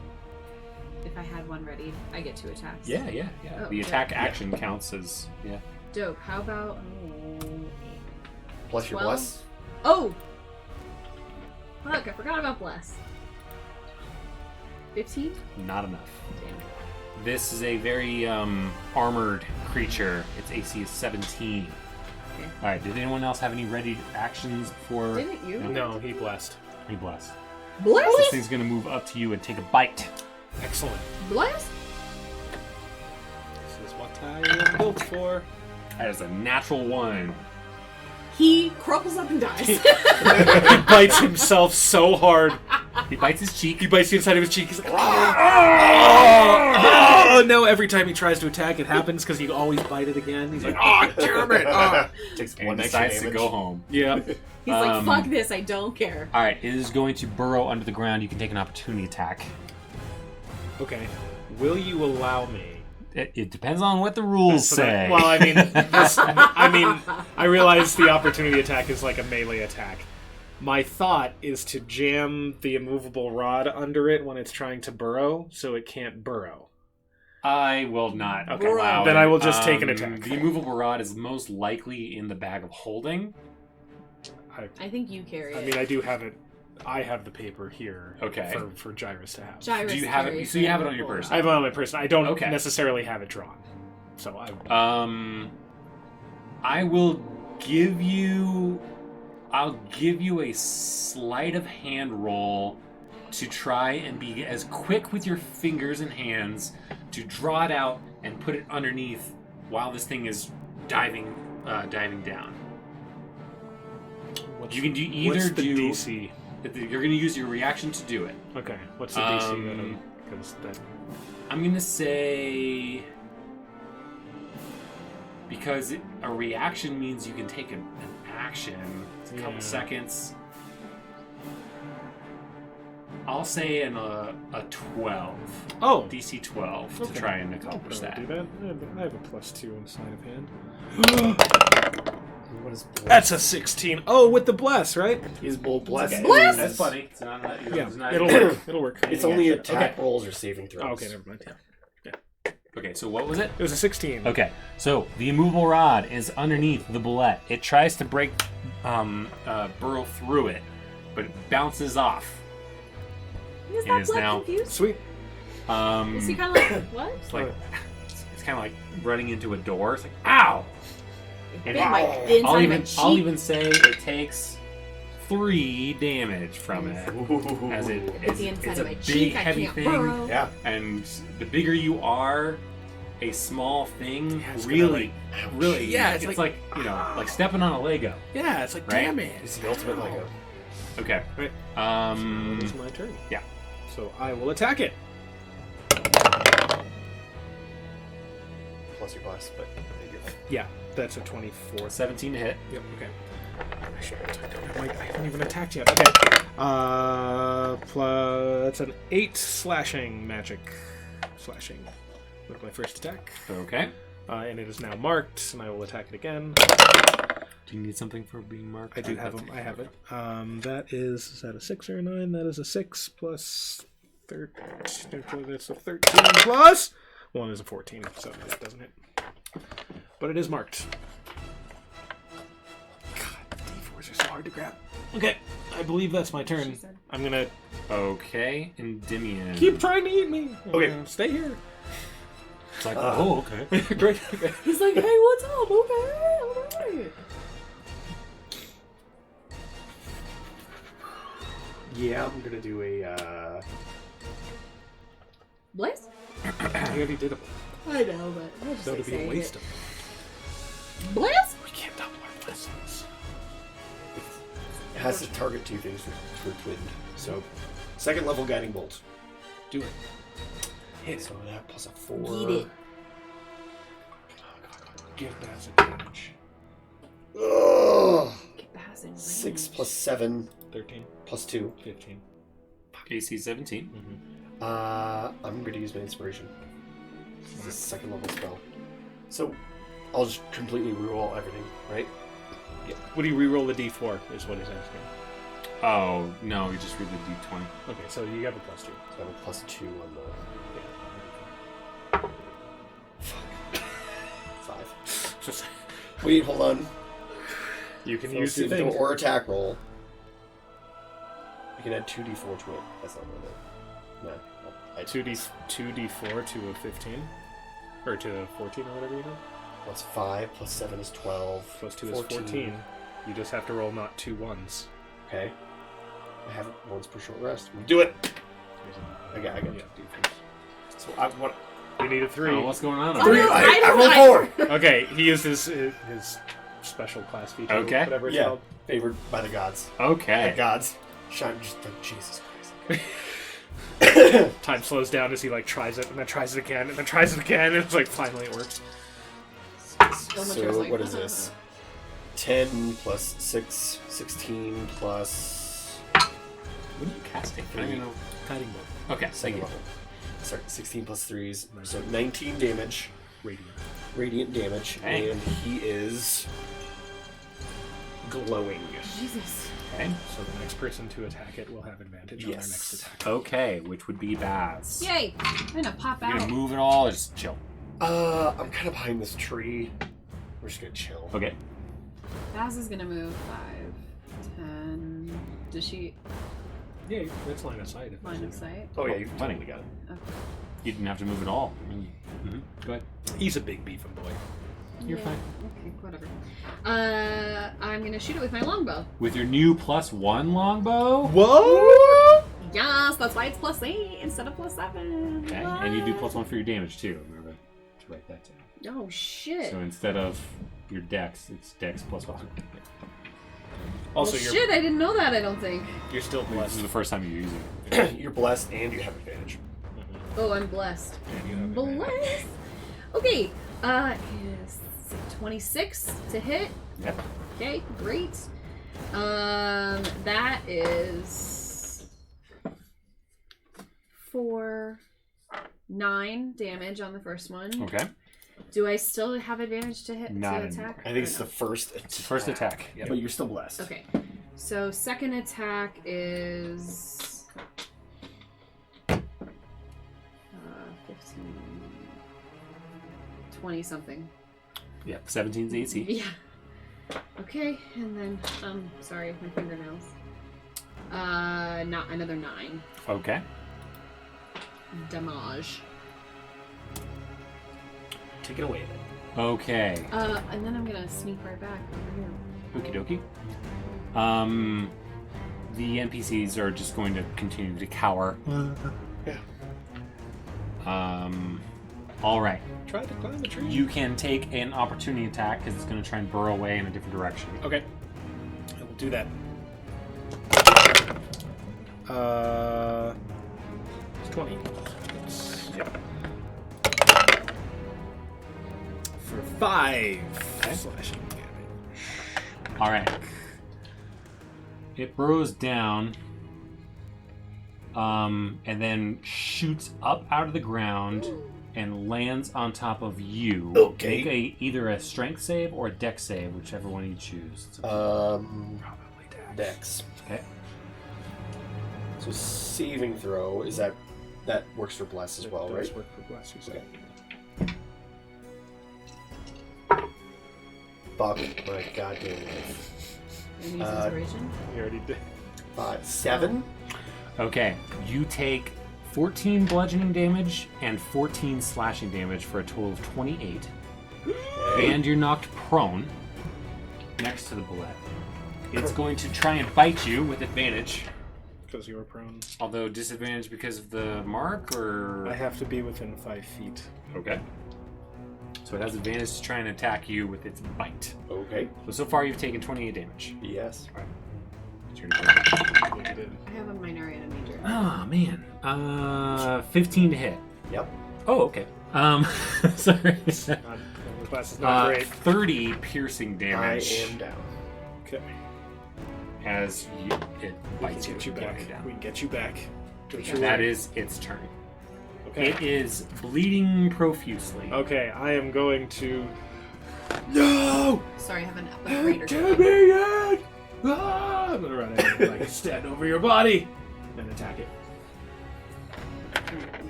If I had one ready, I get 2 attacks. Yeah. Oh, The good. attack action counts as Dope. How about... Plus your 12? bless. Oh! Look, I forgot about Bless. 15? Not enough. Damn. This is a very armored creature. Its AC is 17. Okay. All right. Did anyone else have any ready actions for? Didn't you? No, he blessed. Be blessed. Bless? This thing's gonna move up to you and take a bite. Excellent. Bless? This is what I am built for. That is a natural 1. He crumples up and dies. He bites himself so hard. He bites his cheek. He bites the inside of his cheek. He's like, oh, no! Every time he tries to attack, it happens because he always bite it again. He's like, oh, damn it! Oh. Takes And one extra decides to damage. go home. Yeah. He's like, fuck this, I don't care. All right, it is going to burrow under the ground. You can take an opportunity attack. Okay. Will you allow me? It depends on what the rules So say. that- well, I mean, I realize the opportunity attack is like a melee attack. My thought is to jam the immovable rod under it when it's trying to burrow, so it can't burrow. I will not Okay. allow Then it. I will just take an attack. The immovable rod is most likely in the bag of holding. I think you carry it. I mean, I do have it. I have the paper here. Okay. For Gyrus to have. Gyrus Do you have it? carries So you have it on your person. I have it on my person. I don't Okay. necessarily have it drawn. So I. I will give you. I'll give you a sleight of hand roll to try and be as quick with your fingers and hands to draw it out and put it underneath while this thing is diving down. You can do What's either the do. DC? You're going to use your reaction to do it. Okay. What's the DC? Because that. I'm going to say because a reaction means you can take an action. It's a couple Yeah. seconds. I'll say a 12. Oh. DC 12 Okay. to try and I'll accomplish probably that. do that. I have a +2 on sleight of hand. What is bless? That's a 16. Oh, with the bless, right? Is bull bless? Okay. Bless? That's funny. It's not, Yeah, it's not it'll work. It'll work. It's only attack rolls or saving throws. Oh, okay, never mind. Yeah. Okay, so what was it? It was a 16. Okay, so the immovable rod is underneath the bullet. It tries to burrow through it, but it bounces off. Is It that is blood now- confused? Sweet. Is he kind of like, what? It's like it's kind of like running into a door. It's like ow! Bit And my inside I'll of my even cheek. say it takes 3 damage from it, Ooh. as The it's inside a of my big cheek, I heavy can't thing, burrow. Yeah. and the bigger you are, a small thing Yeah, it's gonna, really, like, really, yeah, it's it's like you know, like stepping on a Lego. Yeah, it's like, Right? damn it. It's the ultimate Lego. Okay. Right. It's my turn. Yeah. So I will attack it. Plus your bless, but Yeah, that's a 24. 17 to hit. Yep, okay. I haven't even attacked yet. Okay. Plus... That's an 8 slashing magic. Slashing. With my first attack. Okay. And it is now marked, and I will attack it again. Do you need something for being marked? I do have them. I have it. That is that a 6 or a 9? That is a 6 plus 13. That's a 13 plus 1 is a 14, so it doesn't hit. But it is marked. God, D4s are so hard to grab. Okay, I believe that's my turn. I'm gonna Okay, Endymion. keep trying to eat me. Okay. Stay here. It's like, oh, okay. Great. Okay. He's like, hey, what's up? Okay, alright. Yeah, I'm gonna do a. Blaze? I already did a I know, but I just so like to be a saying waste it. of. Blaze? We can't double our lessons. It has to target 2 things for twinned. So, second level guiding bolt. Do it. Hit it. So that plus a 4. Eat it. Give Bass advantage. Ugh. Get past it. 6 plus 7 13, plus 2. 15. AC 17. I'm going to use my inspiration. This is a second level spell. So, I'll just completely reroll everything, right? Yeah. Would he reroll the d4? Is what he's asking. Oh, no, you just read the d20. Okay, so you have a plus 2. So I have a plus 2 on the. Yeah. 5. Wait, hold on. You can So use your do thing. or attack roll. You can add 2d4 to it. That's not worth it. No. I 2d4 to a 15? Or to a 14 or whatever you did? Plus 5 plus 7 is 12. Plus 2 is 14. You just have to roll not 2 1s. Okay. I have it once per short rest. We'll do it! I got Yeah, it. d4s. So I want. You need a 3. Oh, what's going on? Oh, over Three! here? no, I rolled 4! Okay, he used his special class feature. Okay. Whatever it's Yeah. called. Favored by the gods. Okay. The gods. Shine just like Jesus Christ. Time slows down as he like tries it, and then tries it again, and then tries it again, and it's like finally it works. So what is this? 10 plus 6, 16 plus. What are you casting? I don't even know. Guiding bolt. Okay, thank Second you. level. Sorry, 16 plus 3s. So 19 damage. Radiant. Radiant damage. Okay. And he is. glowing. Jesus. Okay. So the next person to attack it will have advantage on their Yes. next attack. Okay, which would be Baz. Yay! I'm gonna pop You're out. gonna move it all or just chill? I'm kind of behind this tree. We're just gonna chill. Okay. Baz is gonna move 5, 10. Does she Yeah, that's line of sight. If line of there's sight? Oh, yeah, you funny. totally got it. Okay. You didn't have to move it all. Go ahead. any. He's a big beefing boy. You're Yeah, fine. Okay, whatever. I'm gonna shoot it with my longbow. With your new +1 longbow. Whoa! Yes, that's why it's +8 instead of +7. Okay. And you do +1 for your damage too. Remember to write that down. Oh shit. So instead of your dex, it's dex +1. Also, Well, you're shit, I didn't know that, I don't think. you're still This blessed. is the first time you're using it. You're blessed and you have advantage. Oh, I'm blessed. And you have advantage. Blessed. Okay, is 26 to hit. Yep. Okay, great. That is 9 damage on the first one. Okay. Do I still have advantage to hit Not to attack? I think it's the first attack. First attack. Yep. But you're still blessed. Okay. So second attack is 15 20 something. Yep. 17's AC. Yeah. Okay, and then sorry, my fingernails. Not another 9 Okay. damage. Take it away then. Okay. And then I'm gonna sneak right back over here. Okie dokie. The NPCs are just going to continue to cower. Yeah. All right. Try to climb the tree. You can take an opportunity attack because it's going to try and burrow away in a different direction. Okay. I will do that. It's 20. Yep. For 5 slashing damage. All right. It burrows down, and then shoots up out of the ground and lands on top of you. Okay. Make either a strength save or a dex save, whichever one you choose. Probably Dex. Okay. So saving throw is that works for bless as well, right? Work for blasters. Okay. Fuck my goddamn life. And use inspiration. You already did. 7. Okay, you take 14 bludgeoning damage and 14 slashing damage for a total of 28. Okay. And you're knocked prone next to the bullet. It's going to try and bite you with advantage, Because you were prone. although disadvantage because of the mark, or... I have to be within 5 feet. Okay. So it has advantage to try and attack you with its bite. Okay. So far you've taken 28 damage. Yes. It's your turn. Yeah, you did. I have a minor and a major. Oh, man. 15 to hit. Yep. Oh, okay. Sorry. Not, the class is not great. 30 piercing damage. I am down. Okay. As it We bites can you. get you back. going down. We can get you back. Don't you And that worry. is its turn. Okay. It is bleeding profusely. Okay, I am going to. No! Sorry, I have an greater. Damien! Ah! I'm gonna run in and like stand over your body and attack it.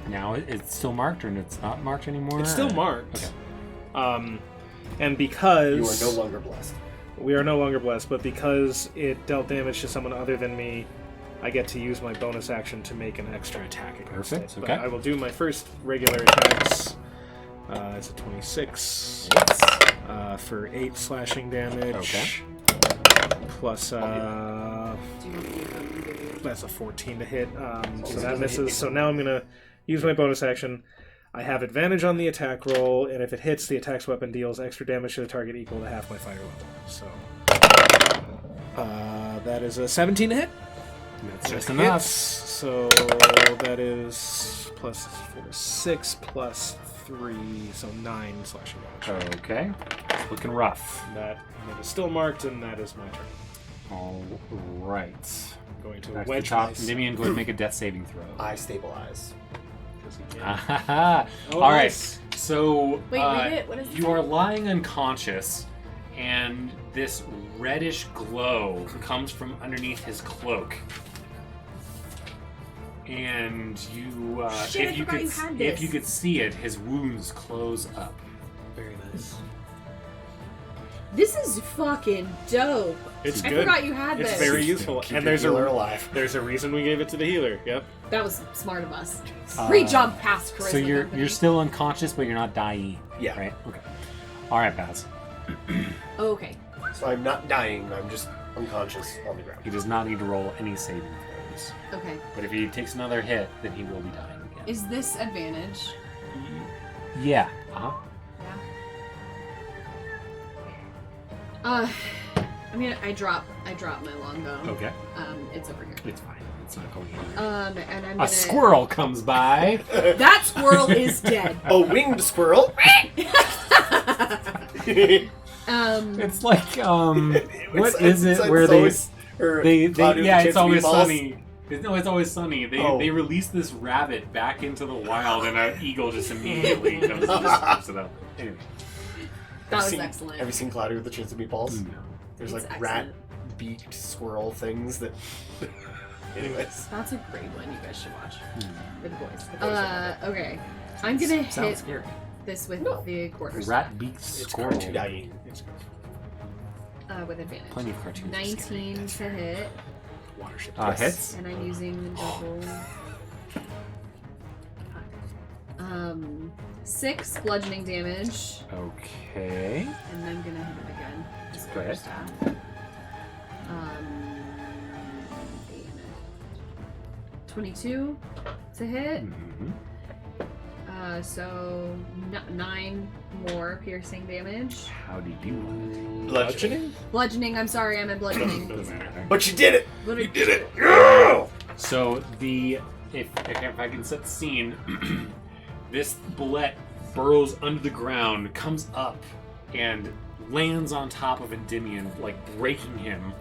Now it's still marked, or it's not marked anymore? It's still or- marked. Okay. And because You are no longer blessed. we are no longer blessed, but because it dealt damage to someone other than me, I get to use my bonus action to make an extra attack against Perfect, it. okay. But I will do my first regular attacks. It's a 26 for 8 slashing damage. Okay. Plus, that's a 14 to hit. So that misses. So now I'm going to use my bonus action. I have advantage on the attack roll, and if it hits, the attack's weapon deals extra damage to the target equal to half my fighter level. So that is a 17 to hit. That's just Hits. enough. So that is plus 4, 6 plus 3, so 9 slashing damage. Okay. It's looking rough. That is still marked, and that is my turn. All right. I'm going to Back to the wedge top. my... Damian, go ahead and make a death saving throw. I stabilize. Ah-ha-ha. Oh, All right. nice. So Wait, read it. What is you are lying unconscious, and this reddish glow comes from underneath his cloak. And you, Shit, I forgot you had this. if you could see it, his wounds close up. Very nice. This is fucking dope. It's I good. forgot you had It's this. very useful, Keep and your there's healer a alive. reason we gave it to the healer. Yep. That was smart of us. Uh, Great job, past charisma. So you're company. you're still unconscious, but you're not dying. Yeah. Right. Okay. All right, Baz. Oh, okay. So I'm not dying. I'm just unconscious on the ground. He does not need to roll any saving throws. Okay. But if he takes another hit, then he will be dying again. Is this advantage? Yeah. Uh-huh. Yeah. I mean, I drop my longbow. Okay. It's over here. It's fine. It's not going anywhere. And I'm A gonna... squirrel comes by. That squirrel is dead. A winged squirrel. It's like what is it It's where always- or they Cloudy with yeah, the it's Chance of always Meatballs. sunny. No, it's always sunny. They Oh. release this rabbit back into the wild, and an eagle just immediately comes and just picks it up. Anyway, That was Seen- excellent. Have you seen Cloudy with the Chance of Meatballs? no. There's It's like excellent. rat-beaked squirrel things that. Anyways. That's a great one. You guys should watch for the boys. The boys will Okay. I'm gonna Sounds hit scary. this with No. the quarters. Rat beaked It's squirrel. cartoony. With advantage. Plenty of cartoons. are scary. 19 to hit, Watership. Hits. and I'm using the double. 6 bludgeoning damage, Okay. and I'm gonna hit him again. Just Go ahead. staff. 22 to hit. Mhm. So 9 more piercing damage. How do you want it? Bludgeoning? Bludgeoning. I'm sorry, I meant bludgeoning. Doesn't matter. But you did it! What You did- did it! Yeah! So if I can set the scene, this bullet burrows under the ground, comes up, and lands on top of Endymion, like breaking him,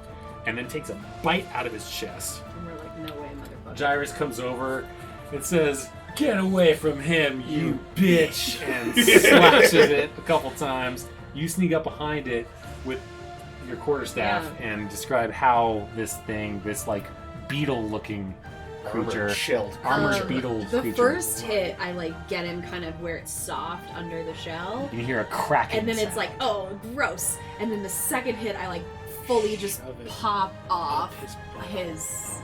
and then takes a bite out of his chest. And we're like, no way, motherfucker. Gyrus comes over and says, "Get away from him, you bitch!" and slashes it a couple times. You sneak up behind it with your quarterstaff and describe how this thing, this like beetle-looking creature, armored beetle The creature. first hit, I like get him kind of where it's soft under the shell, You hear a cracking and then it's sound. like, oh, gross. And then the second hit, I like fully just Shove it pop off up his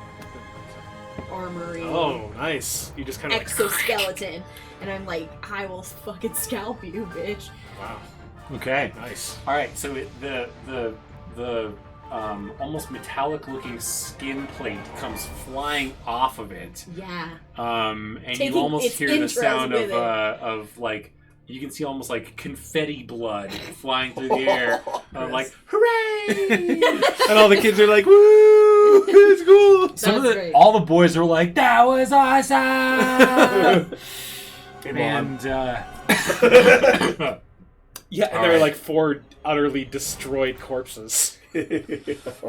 armory Oh, nice. You just kind of exoskeleton, and I'm like, I will fucking scalp you, bitch. Wow. Okay. Nice. All right. So the almost metallic-looking skin plate comes flying off of it. Yeah. And Taking you almost its hear the entrails sound with it. of like you can see almost like confetti blood flying through the air. Like hooray! And all the kids are like, woo! It's cool! That's great. All the boys are like, "That was awesome!" and Yeah, and All there are right. like 4 utterly destroyed corpses.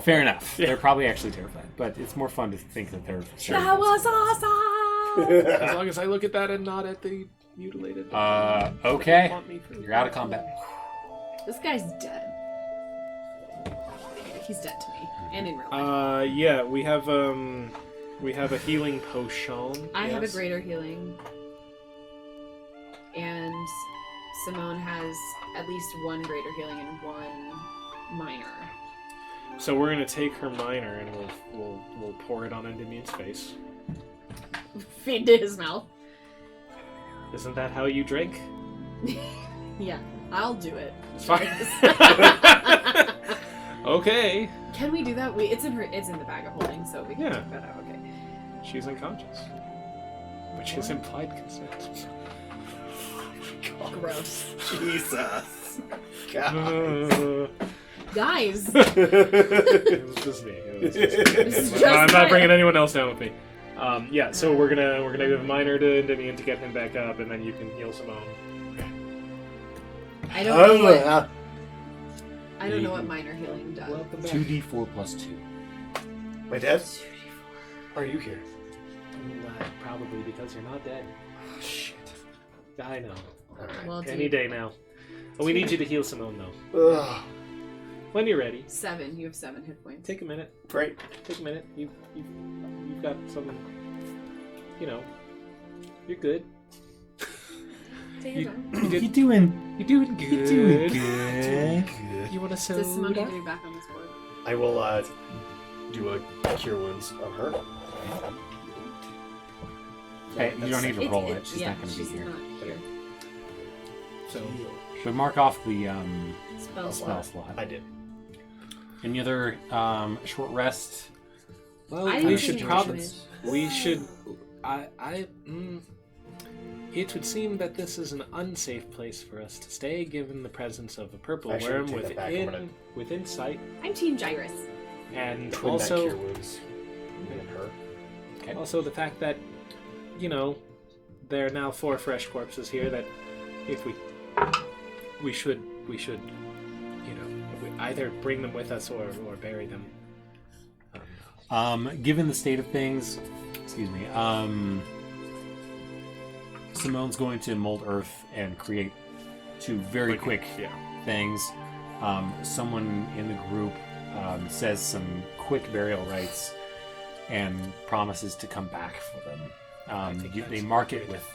fair enough. They're probably actually terrified, but it's more fun to think that they're. That was awesome. As long as I look at that and not at the mutilated. Okay. Want me for- You're out of combat. This guy's dead. He's dead to me, and in real life. Yeah, we have a healing potion. I have a yes. greater healing, and Simone has at least 1 greater healing and 1 minor. So we're gonna take her minor and we'll pour it on Endymion's face. Feed to his mouth. Isn't that how you drink? Yeah, I'll do it. It's fine. Okay. Can we do that? It's in the bag of holding, so we can Yeah. check that out. Okay. She's unconscious, which is implied consent. Gross. Jesus. God. Guys, It was just me. It was just me. This is just I'm not me. bringing anyone else down with me. Yeah, so we're gonna give a minor to Endymion to get him back up, and then you can heal Simone. I don't know what I don't know what minor healing does. 2d4 plus 2. My dad? Why are you here? Probably because you're not dead. Shit. I know. Alright. Well, Any day now. Oh, we need you to heal Simone though. Ugh. When you're ready. 7. You have 7 hit points. Take a minute. Great. Take a minute. You've got some. You know. You're good. Take You, your time. you did, doing? you're doing good. You're doing good. You want to soda? Does Simone need to be back on this board? I will do a cure wounds on her. Hey, you don't need to It's- roll it- it. She's yeah, not going to be she's here. not here. So, But mark off the Spell spell slot. slot. I did. Any other short rest? well, I we don't should think probably. it is. We should. It would seem that this is an unsafe place for us to stay, given the presence of a purple I should worm take that back. I'm gonna- within sight, I'm Team Gyrus. and Twin that cure also wounds. And her. Okay. also the fact that, you know, there are now 4 fresh corpses here. That if we should, you know, either bring them with us or bury them. Given the state of things, excuse me, Simone's going to mold earth and create 2 very quick things. Someone in the group says some quick burial rites and promises to come back for them. They mark it with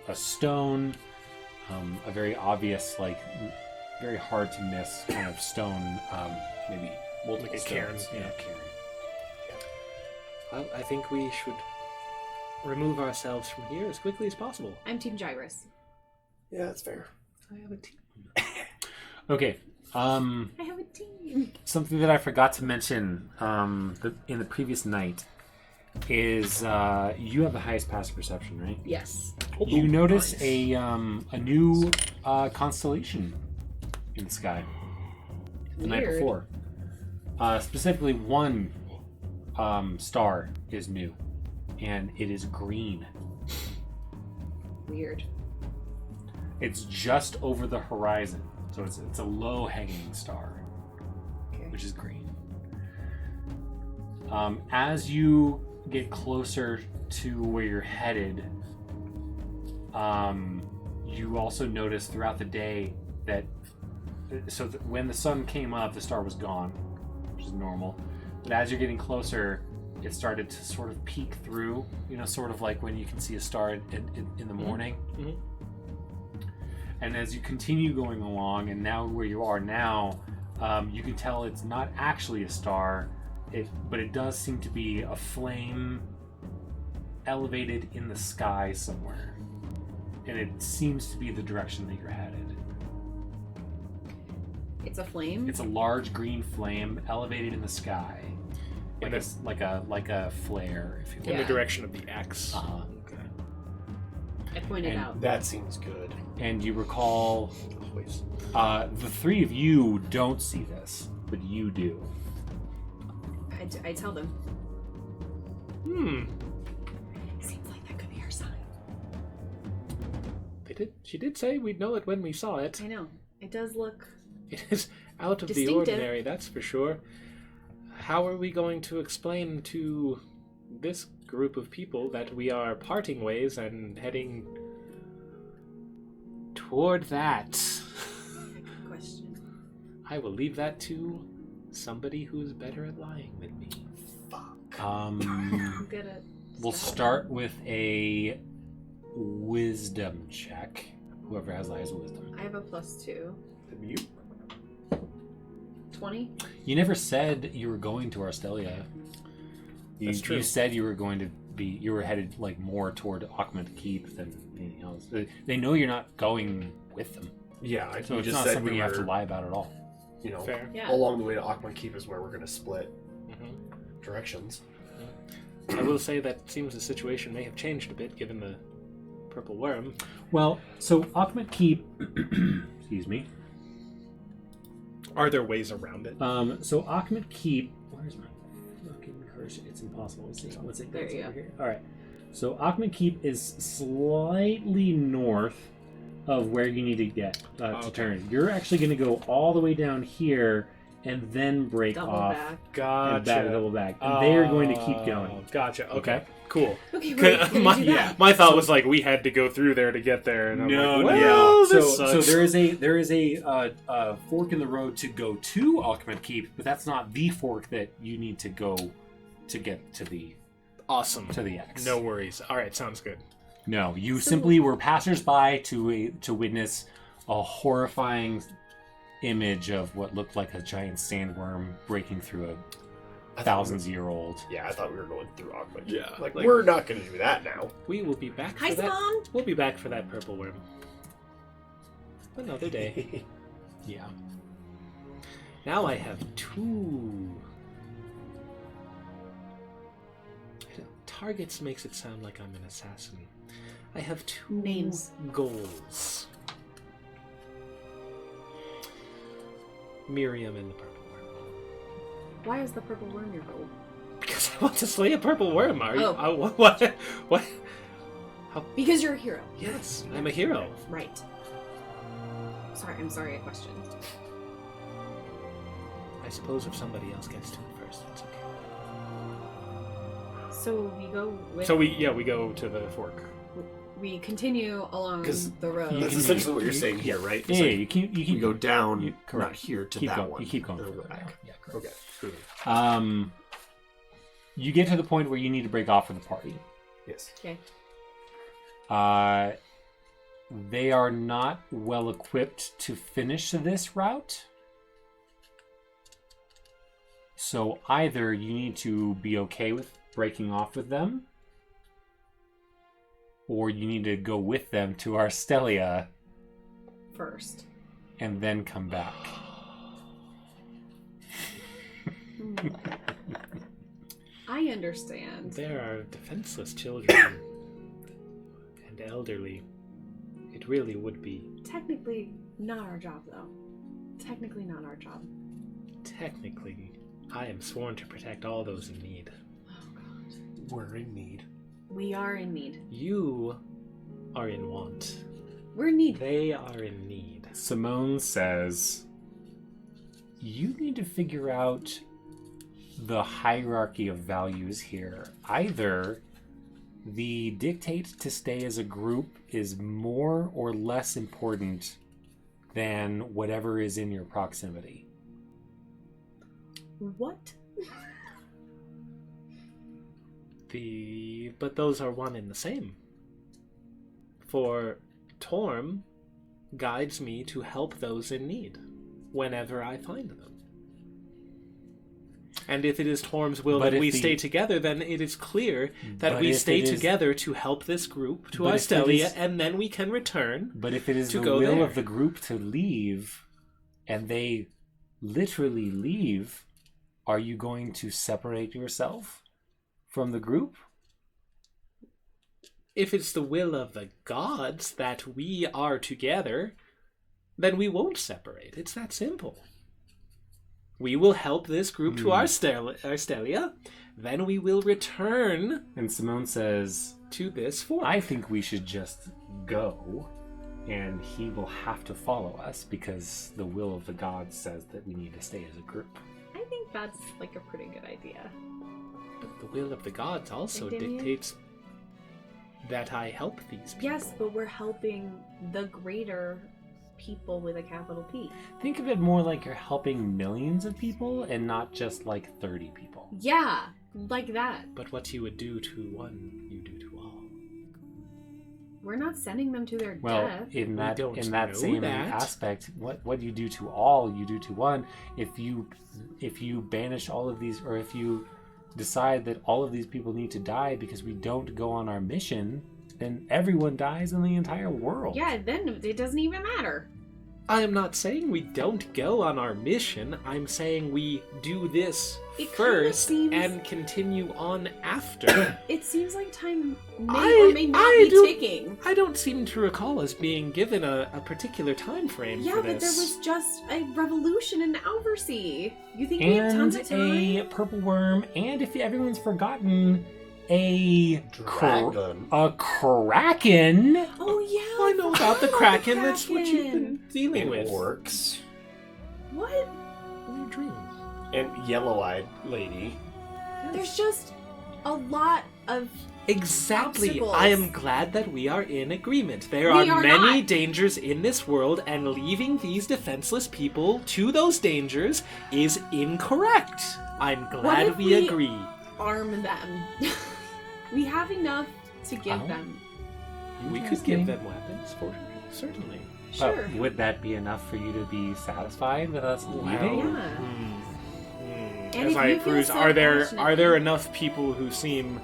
a stone, a very obvious, like, very hard to miss kind of stone, maybe multiple Like a cairn. stones. Yeah, cairn. Well, I think we should remove ourselves from here as quickly as possible. I'm Team Gyrus. Yeah, that's fair. I have a team. Okay. I have a team. Something that I forgot to mention in the previous night is you have the highest passive perception, right? Yes. You notice nice. a new constellation in the sky the night Weird. before. Specifically, one star is new, and it is green. Weird. It's just over the horizon, so it's a low-hanging star, Okay. which is green. As you get closer to where you're headed, you also notice throughout the day that when the sun came up, the star was gone, which is normal. But as you're getting closer, it started to sort of peek through, sort of like when you can see a star in the morning. Mm-hmm. And as you continue going along, and now where you are now, you can tell it's not actually a star, but it does seem to be a flame elevated in the sky somewhere. And it seems to be the direction that you're headed. It's a flame? It's a large green flame elevated in the sky. Like a flare, if you will. In the direction of the X. Okay. I pointed out. That seems good. And you recall, Always. the three of you don't see this, but you do. I tell them. Seems like that could be our sign. She did say we'd know it when we saw it. I know. It does look... It is out of the distinctive. ordinary, that's for sure. How are we going to explain to this group of people that we are parting ways and heading toward that? Good question. I will leave that to somebody who's better at lying than me. Fuck. I'm good at... We'll start with a wisdom check. Whoever has the highest wisdom. I have a +2. And you? 20? You never said you were going to Arstelia. That's true. You said you were headed like more toward Akhmet Keep than anything else. They know you're not going with them. Yeah, So it's just not said something we you have were, to lie about at all. Fair. Yeah. Along the way to Akhmet Keep is where we're going to split Mm-hmm. directions. I will say that seems the situation may have changed a bit given the purple worm. Well, so Akhmet Keep, excuse me. Are there ways around it? So Akhmet Keep, where's my fucking cursor? It's impossible to see. Let's see. There you over go. here. All right. So Akhmet Keep is slightly north of where you need to get to turn. You're actually going to go all the way down here and then break Double off back. and double Gotcha. back, and they are going to keep going. Gotcha. Okay. Okay. Cool. Okay, we're gonna do that. My thought was like we had to go through there to get there. And I'm like, well, Yeah. this So sucks. there is a fork in the road to go to Akhmet Keep, but that's not the fork that you need to go to get to the Awesome. X. No worries. All right, sounds good. No, you simply were passersby to witness a horrifying image of what looked like a giant sandworm breaking through a thousands-year-old. Yeah, I thought we were going through Akhmet Keep. Yeah, Like, like- we're not going to do that now. We will be back Hi, for that. Simone. We'll be back for that purple worm. Another day. Yeah. Now I have two. Targets makes it sound like I'm an assassin. I have two Names. goals. Miriam and the purple worm. Why is the purple worm your goal? Because I want to slay a purple worm. Are you? Oh. What? What? Because you're a hero. Yes, I'm a hero. Right. I'm sorry I questioned. I suppose if somebody else gets to it first, that's okay. So we go with... So we go to the fork. We continue along 'Cause the road. That's essentially what you're saying here, right? Yeah, It's like you keep you go down, you- correct. not here, to keep that going. one. You keep going. and then further go back. down. Yeah, correct. Okay. You get to the point where you need to break off for the party. Yes. Okay. They are not well equipped to finish this route. So either you need to be okay with breaking off with them, or you need to go with them to Arstelia First. and then come back. I understand. There are defenseless children and elderly. It really would be Technically not our job, though. Technically not our job. technically. I am sworn to protect all those in need. Oh, God. We're in need. We are in need. You are in want. We're in need. They are in need. Simone says, you need to figure out the hierarchy of values here. Either the dictate to stay as a group is more or less important than whatever is in your proximity. What? But those are one and the same. For Torm guides me to help those in need whenever I find them. And if it is Torm's will that we stay together, then it is clear that we stay together to help this group to Arstelia, and then we can return. But if it is the will of the group to leave, and they literally leave, are you going to separate yourself from the group? If it's the will of the gods that we are together, then we won't separate. It's that simple. We will help this group to Arstelia, then we will return. And Simone says, to this fork. I think we should just go, and he will have to follow us because the will of the gods says that we need to stay as a group. I think that's like a pretty good idea. But the will of the gods also dictates that I help these people. Yes, but we're helping the greater people with a capital P. Think of it more like you're helping millions of people and not just like 30 people. Yeah, like that. But what you would do to one, you do to all. We're not sending them to their death. Well, in that same aspect, what you do to all, you do to one. If you banish all of these, or if you decide that all of these people need to die because we don't go on our mission, then everyone dies in the entire world. Yeah, then it doesn't even matter. I am not saying we don't go on our mission. I'm saying we do this first and continue on after. It seems like time may or may not be ticking. I don't seem to recall us being given a particular time frame for this. Yeah, but there was just a revolution in Alversea. You think we have tons of time? And a purple worm, and if everyone's forgotten, a dragon. A kraken. Oh yeah, I know about the kraken. That's what you've been dealing with. Orcs. What? Your dreams. And yellow-eyed lady. There's just a lot of Exactly. obstacles. I am glad that we are in agreement. There are many dangers in this world, and leaving these defenseless people to those dangers is incorrect. I'm glad we agree. Arm them. We have enough to give them. We could give them weapons, certainly. Sure. Would that be enough for you to be satisfied with us leaving? Yeah. And As if I you feel peruse, so are there passionately- enough people who seem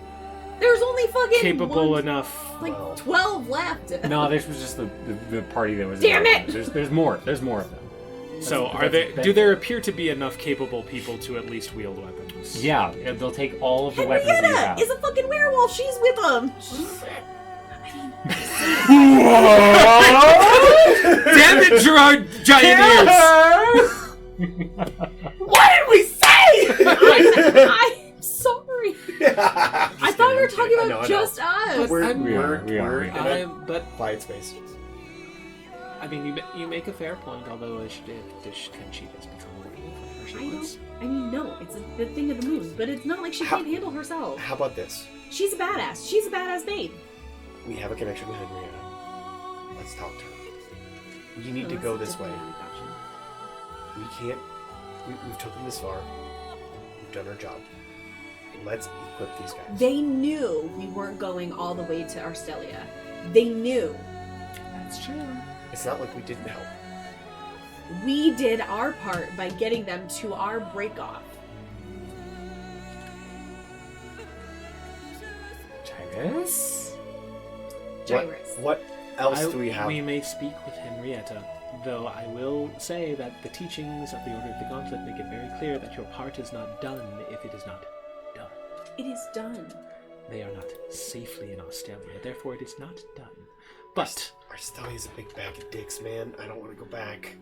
There's only fucking capable enough? like 12 left. No, this was just the party that was. Damn it! There's more. There's more of them. So do there appear to be enough capable people to at least wield weapons? Yeah, they'll take all of the weapons that you Henrietta have. is a fucking werewolf. She's with them. Damn it, Gerard Giant What did we say? I'm sorry. I thought we were talking about just us. We're We in are. a But quiet space. I mean, you make a fair this can she just become a werewolf whenever she wants? I mean, no, it's the thing of the moon, but it's not like she can't handle herself. How about this? She's a badass. She's a badass babe. We have a connection with Henrietta. Let's talk to her. We need to go this way. We can't. We've taken this far. We've done our job. Let's equip these guys. They knew we weren't going all the way to Arstelia. They knew. That's true. It's not like we didn't help. We did our part by getting them to our break-off. Gyrus? Gyrus. What else do we have? We may speak with Henrietta, though I will say that the teachings of the Order of the Gauntlet make it very clear that your part is not done if it is not done. It is done. They are not safely in Australia, therefore it is not done. But Arstelia's a big bag of dicks, man. I don't want to go back.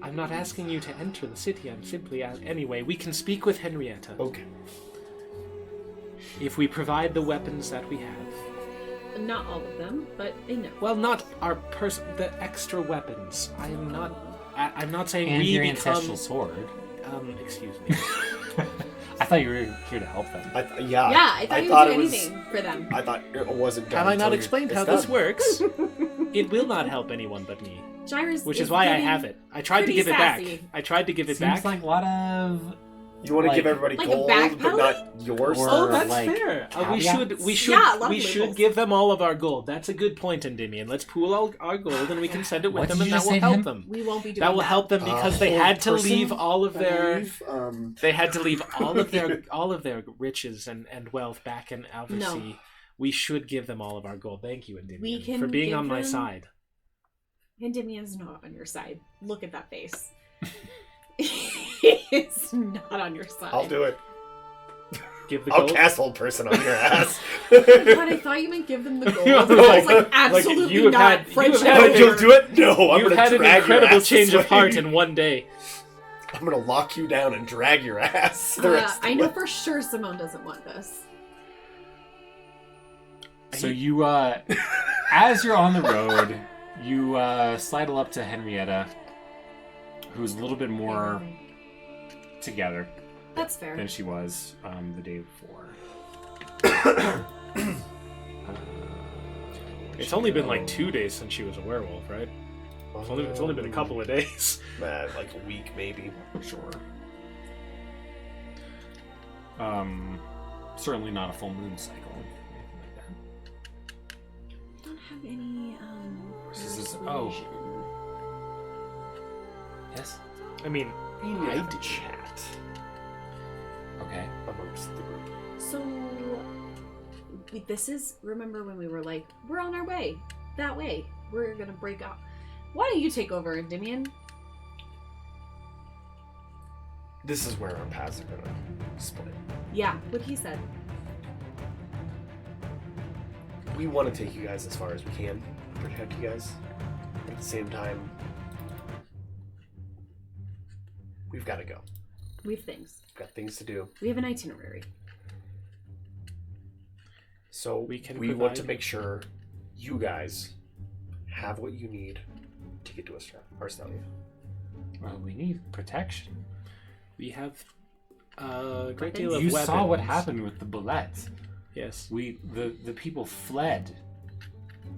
I'm not asking you to enter the city, I'm simply anyway, we can speak with Henrietta. Okay. If we provide the weapons that we have. Not all of them, but enough. Well, not our the extra weapons. I'm not saying And we your become ancestral sword. excuse me. I thought you were here to help them. Yeah, I thought you would do anything for them. I thought it wasn't done. Have I not until explained it's how done. this works? It will not help anyone but me. Gyra's Which is why I getting have it. I tried to pretty give it sassy. back. I tried to give it Seems back. like a lot of You want to Like- give everybody like a gold, backpedaling? but not yours. Or- Oh, that's like, fair. We caveats? should Yeah, a lot we of should labels. give them all of our gold. That's a good point, Endymion. Let's pool all our gold and we can send it with What them, did and you that just will say to help him? them. We won't be doing That will help them because they whole had to person, leave all of I their believe. they had to leave all of their riches and wealth back in Alversea. No. We should give them all of our gold. Thank you, Endymion, We can for being give on my them- side. Endymion's not on your side. Look at that face. It's not on your side. I'll do it. Give the I'll gold. cast old person on your ass. God, I thought you meant give them the gold. You I were was like- like, absolutely you have not. had- you Friendship have had But over. you'll do it? No, I'm You've gonna had an drag your incredible ass change this of heart way. in one day. I'm gonna lock you down and drag your ass. The rest I of know it. for sure Simone doesn't want this. So you, as you're on the road, you sidle up to Henrietta, who's a little bit more together That's fair. than she was the day before. It's only been like 2 days since she was a werewolf, right? It's only been a couple of days. Like a week, maybe. Sure. Certainly not a full moon cycle. Or anything like that. I don't have any This is- oh. persuasion. Yes. I mean, We need to I have a do. chat Okay. amongst the group. So this is, remember when we were like, we're on our way that way, we're gonna break up. Why don't you take over, Endymion? This is where our paths are gonna split. Yeah, what he said. We want to take you guys as far as we can, protect you guys, but at the same time, we've got to go. We have things. We've got things to do. We have an itinerary. So We can want provide- to make sure you guys have what you need to get to Arstelia. Well, we need protection. we have a great deal Weapons. of You weapons. saw what happened with the bullet. Yes. The people fled.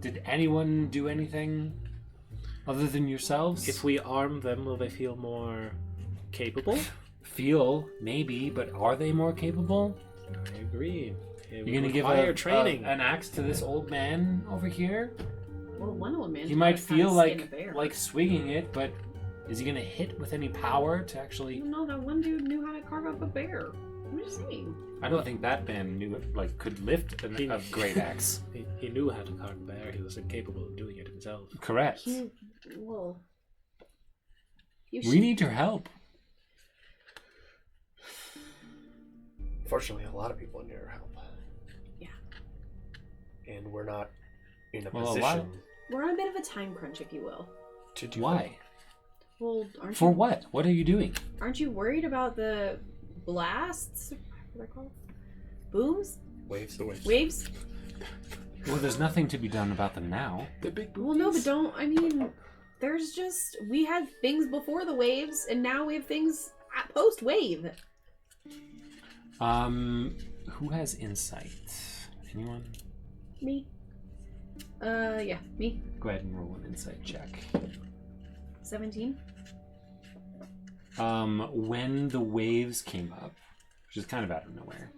Did anyone do anything other than yourselves? If we arm them, will they feel more capable? feel, maybe, but are they more capable? I agree. You're gonna give training. an axe to this old man over here? Well, one element. He might feel like swinging it, but is he gonna hit with any power to actually? No, that one dude knew how to carve up a bear. I'm just saying. I don't think that man knew it, could lift a great axe. He knew how to carve a bear. He was incapable of doing it himself. Correct. Well, We need your help. Fortunately, a lot of people need our help. Yeah. And we're not in a Well, a position lot- We're on a bit of a time crunch, if you will. to do Why? Well, aren't For you, what? What are you doing? Aren't you worried about the blasts? What are they called? Booms? waves. Waves? Well, there's nothing to be done about them now. The big Well, no, but don't. I mean, there's just. We had things before the waves, and now we have things post wave. Who has insight? Anyone? Me. Yeah, me. Go ahead and roll an insight check. 17. When the waves came up, which is kind of out of nowhere,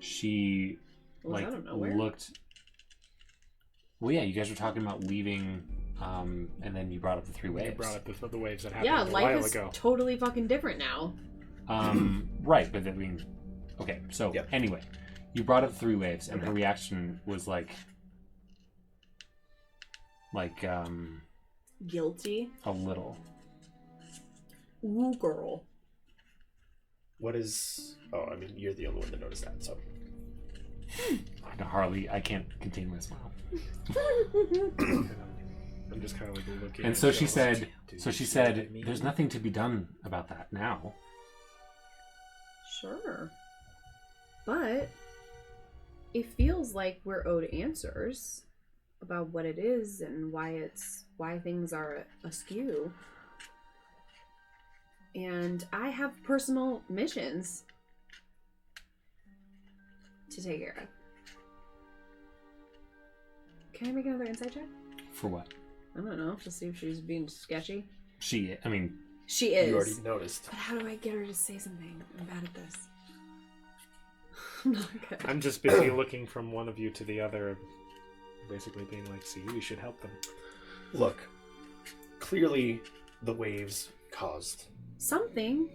she Was out of nowhere? looked. Well, yeah, you guys were talking about leaving, and then you brought up the three waves. You brought up the waves that happened Yeah, a life while is ago. totally fucking different now. Right, but I mean, okay. So Yep. anyway, you brought up three waves, and her reaction was Guilty. a little. Ooh, girl. What is... Oh, I mean, you're the only one that noticed that, so... Harley, I can't contain my smile. I'm just kind of like looking. And at so she Joe, said, like, "Do you see what I mean?" "There's nothing to be done about that now." Sure. But it feels like we're owed answers about what it is and why things are askew. And I have personal missions to take care of. Can I make another insight check? For what? I don't know, to see if she's being sketchy. She Is. You already noticed. But how do I get her to say something? I'm bad at this. I'm not good. I'm just busy looking from one of you to the other, basically being like, see, we should help them. Look, clearly the waves caused Something.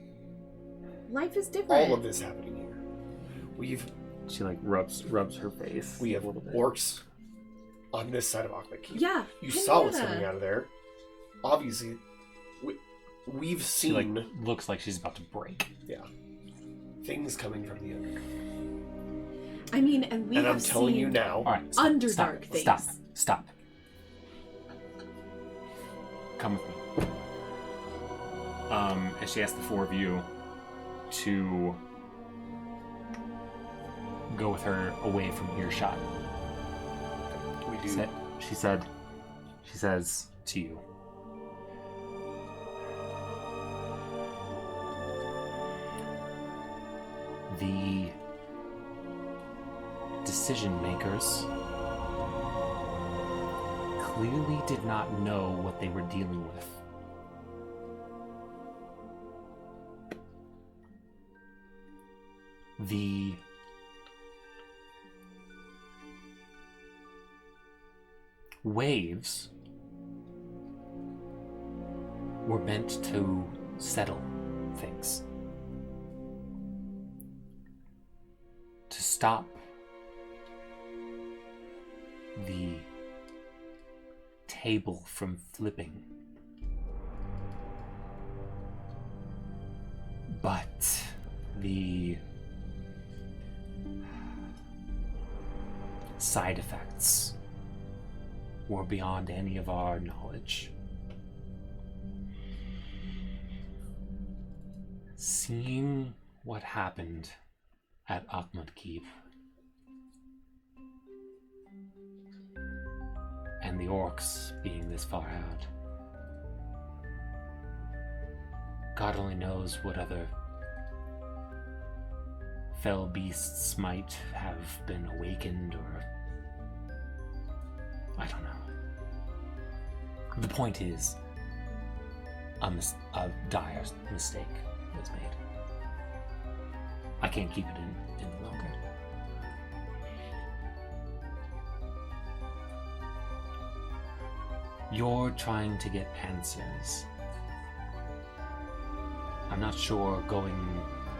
Life is different. all of this happening here. She like rubs her face. We have orcs on this side of Akhmet Keep. Yeah. You saw what's Pinata. coming out of there. Obviously, we've She seen like looks like she's about to break. things coming from the underground. I mean, and we And have I'm telling seen you now, All right, Underdark things. Stop. Come with me. As she asked the four of you to go with her away from earshot. we do. She says to you, the decision makers clearly did not know what they were dealing with. The waves were meant to settle things, to stop the table from flipping. But the side effects were beyond any of our knowledge. Seeing what happened at Akhmet Keep and the orcs being this far out, God only knows what other fell beasts might have been awakened, or I don't know. The point is, a dire mistake was made. I can't keep it in any longer. You're trying to get answers. I'm not sure going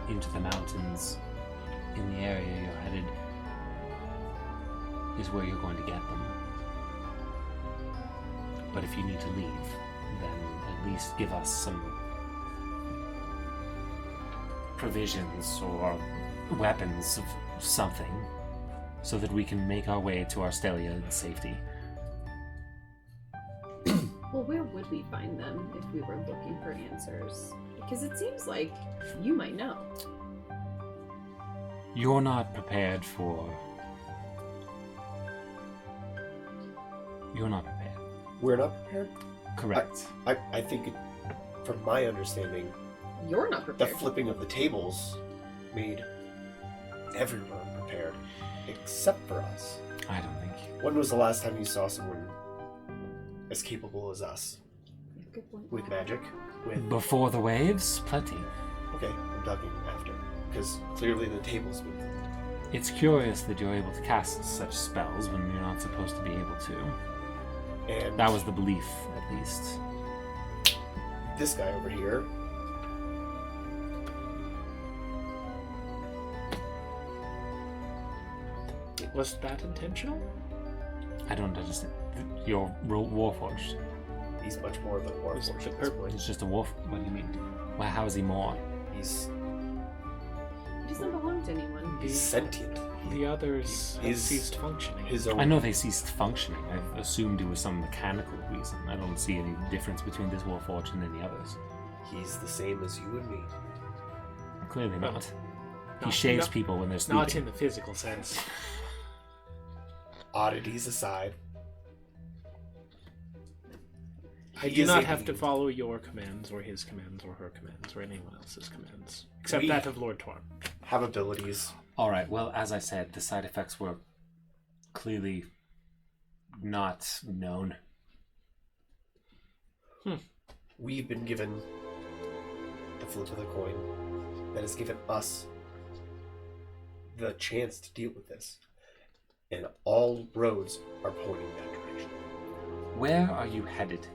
into the mountains in the area you're headed is where you're going to get them. But if you need to leave, then at least give us some provisions or weapons of something so that we can make our way to Arstelia in safety. Well, where would we find them if we were looking for answers? Because it seems like you might know. You're not prepared for... You're not prepared. We're not prepared. Correct. I think, from my understanding, You're not the prepared. flipping of the tables made everyone prepared, except for us. I don't think. When was the last time you saw someone as capable as us? Good point. With magic? With... Before the waves? Plenty. Okay, I'm talking after. Because clearly the tables moved. It's curious that you're able to cast such spells when you're not supposed to be able to. And That was the belief, at least. this guy over here. Was that intentional? I don't understand. You're Warforged. He's much more than a Was Warforged the at this purple- point. It's just a wolf. What do you mean? Well, how is he more? He's He doesn't belong to anyone. sentient. The others have His- ceased functioning. His own. I know they ceased functioning. I've assumed it was some mechanical reason. I don't see any difference between this Warforged and any others. He's the same as you and me. Clearly Well, not. He not- shaves not- people when they're sleeping. Not in the physical sense. Oddities aside, I he do is not a have to being. follow your commands, or his commands, or her commands, or anyone else's commands. Except We- that of Lord Torm. have abilities. All right. Well, as I said, the side effects were clearly not known. We've been given the flip of the coin that has given us the chance to deal with this. And all roads are pointing that direction. Where are you headed?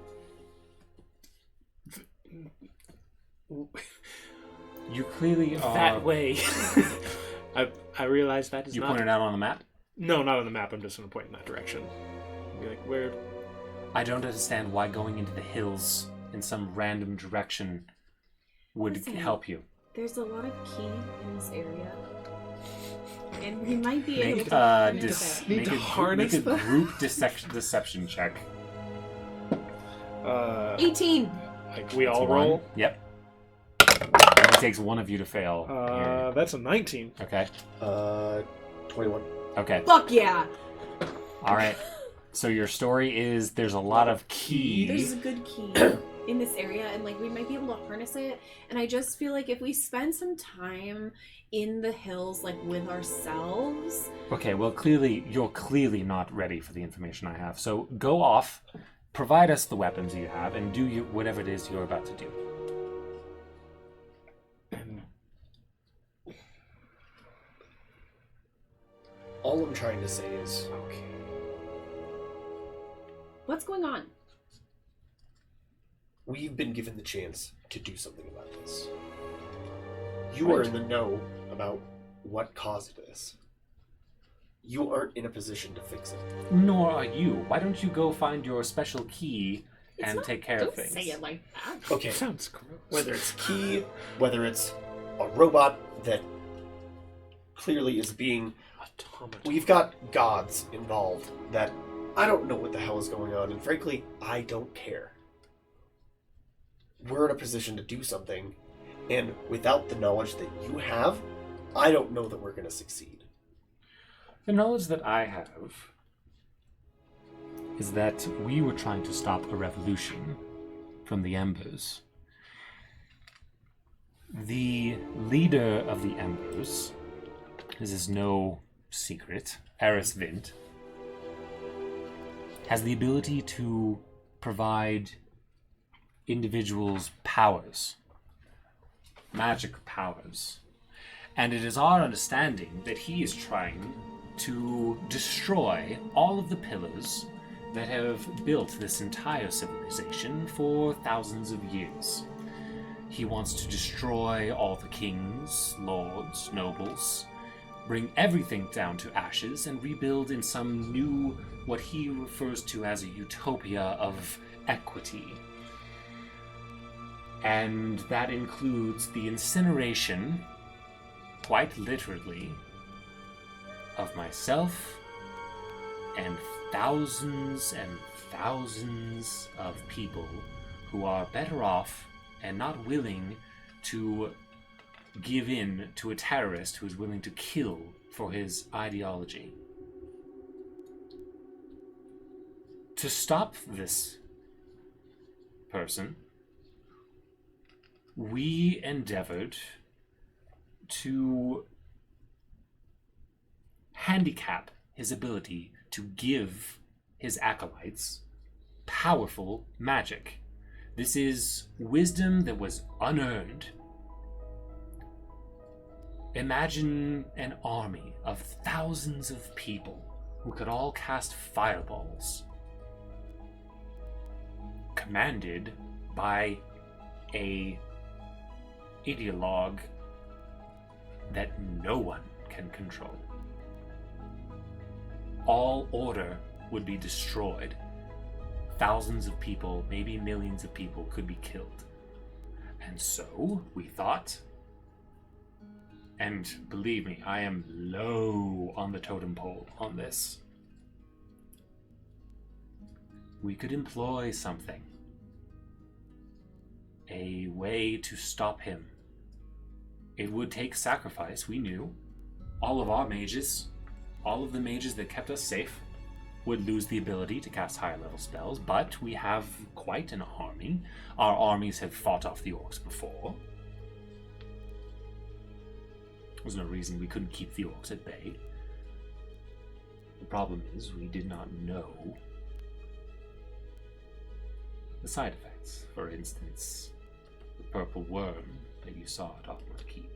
You clearly are... That way. I realize that is You not... pointed out on the map? No, not on the map. I'm just going to point in that direction. Be like, where... I don't understand why going into the hills in some random direction would Listen, help you. There's a lot of key in this area. And we might be able Make to a harness it. Need to harness them? group deception check. 18! Like, we all That's roll? one. Yep. It takes one of you to fail. That's a 19. Okay. 21. Okay. Fuck yeah! All right. So your story is there's a lot of key. There's a good key in this area, and like we might be able to harness it. And I just feel like if we spend some time in the hills, like with ourselves. Okay. Well, you're clearly not ready for the information I have. So go off, provide us the weapons you have, and do whatever it is you're about to do. All I'm trying to say is, Okay. What's going on? we've been given the chance to do something about this. You are in the know about what caused this. You aren't in a position to fix it. Nor are you. Why don't you go find your special key It's and not- take care Don't of things? say it like that. Okay, Sounds gross. whether it's key, whether it's a robot that clearly is being... Automaton. We've got gods involved that I don't know what the hell is going on, and frankly, I don't care. We're in a position to do something, and without the knowledge that you have, I don't know that we're going to succeed. The knowledge that I have is that we were trying to stop a revolution from the Embers. The leader of the Embers, this is no secret, Eris Vint, has the ability to provide individuals powers, magic powers. And it is our understanding that he is trying to destroy all of the pillars that have built this entire civilization for thousands of years. He wants to destroy all the kings, lords, nobles, bring everything down to ashes, and rebuild in some new, what he refers to as a utopia of equity. And that includes the incineration, quite literally, of myself and thousands of people who are better off and not willing to give in to a terrorist who is willing to kill for his ideology. To stop this person, we endeavored to handicap his ability to give his acolytes powerful magic. This is wisdom that was unearned. Imagine an army of thousands of people who could all cast fireballs, commanded by a ideologue that no one can control. All order would be destroyed. Thousands of people, maybe millions of people, could be killed. And so, we thought, and believe me, I am low on the totem pole on this, we could employ something. A way to stop him. It would take sacrifice, we knew. All of our mages, all of the mages that kept us safe, would lose the ability to cast higher level spells, but we have quite an army. Our armies have fought off the orcs before. There's no reason we couldn't keep the orcs at bay. The problem is we did not know the side effects. For instance, the purple worm that you saw at Ockmore Keep.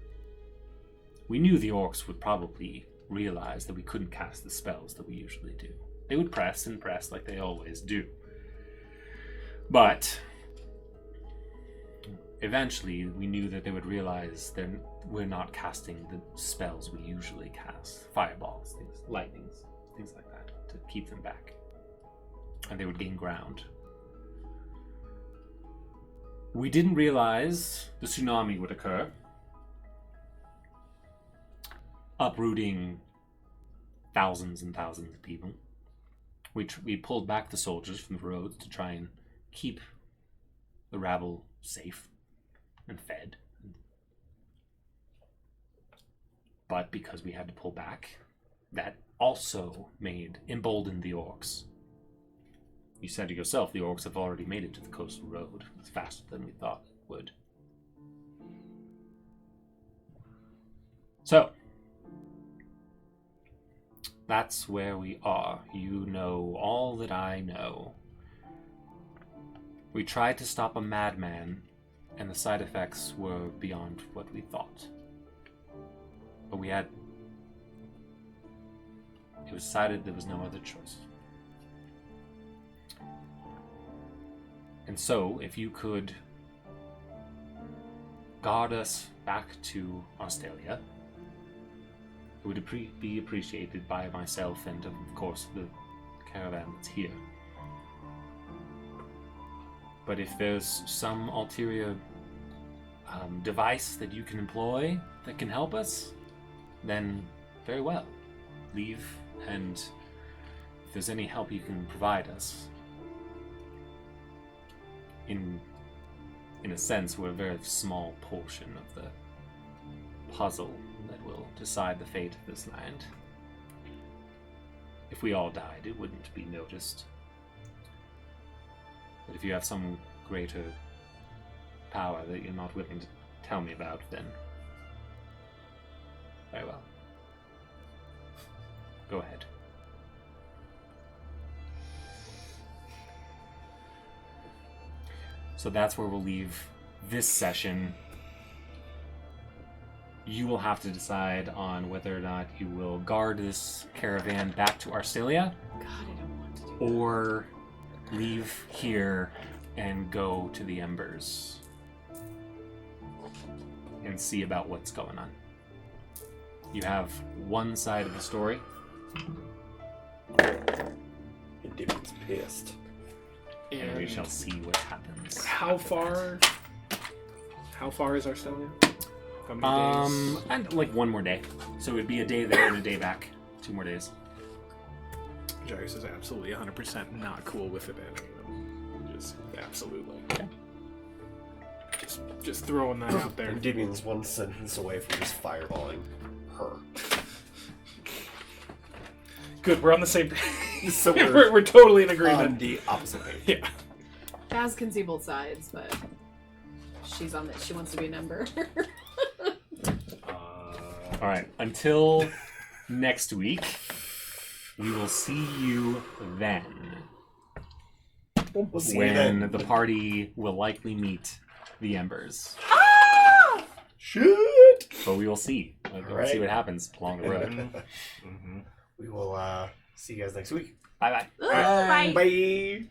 We knew the orcs would probably realize that we couldn't cast the spells that we usually do. They would press and press like they always do. But eventually we knew that they would realize that we're not casting the spells we usually cast. Fireballs, things, lightnings, things like that, to keep them back. And they would gain ground. We didn't realize the tsunami would occur, uprooting thousands and thousands of people. We pulled back the soldiers from the roads to try and keep the rabble safe and fed. But because we had to pull back, that also emboldened the orcs. You said to yourself, the orcs have already made it to the coastal road. It's faster than we thought it would. So, that's where we are. You know all that I know. We tried to stop a madman, and the side effects were beyond what we thought. But it was decided there was no other choice. And so, if you could guard us back to Australia, it would be appreciated by myself and, of course, the caravan that's here. But if there's some ulterior device that you can employ that can help us, then very well. Leave, and if there's any help you can provide us, in a sense, we're a very small portion of the puzzle that will decide the fate of this land. If we all died, it wouldn't be noticed. But if you have some greater power that you're not willing to tell me about, then very well. Go ahead. So that's where we'll leave this session. You will have to decide on whether or not you will guard this caravan back to Arcelia, God, I don't want to do that. or leave here and go to the Embers and see about what's going on. You have one side of the story. And David's pissed. And we shall see what happens. How far is Arcelia? How many days? And like one more day. So it would be a day there and a day back. 2 more days. Jarius is absolutely 100% not cool with abandoning them. Just absolutely. Okay. Just throwing that out there. And Divian's one sentence away from just fireballing her. Good, we're on the same page. So we're totally in agreement. on the opposite page. Yeah. Baz can see both sides, but she's on this. She wants to be an Ember. All right. Until next week, we will see you then. We'll see you When then. the party will likely meet the Embers. Shoot! But we will see. We'll Right. see what happens along the road. Mm-hmm. We will see you guys next week. Bye-bye. Bye. Bye.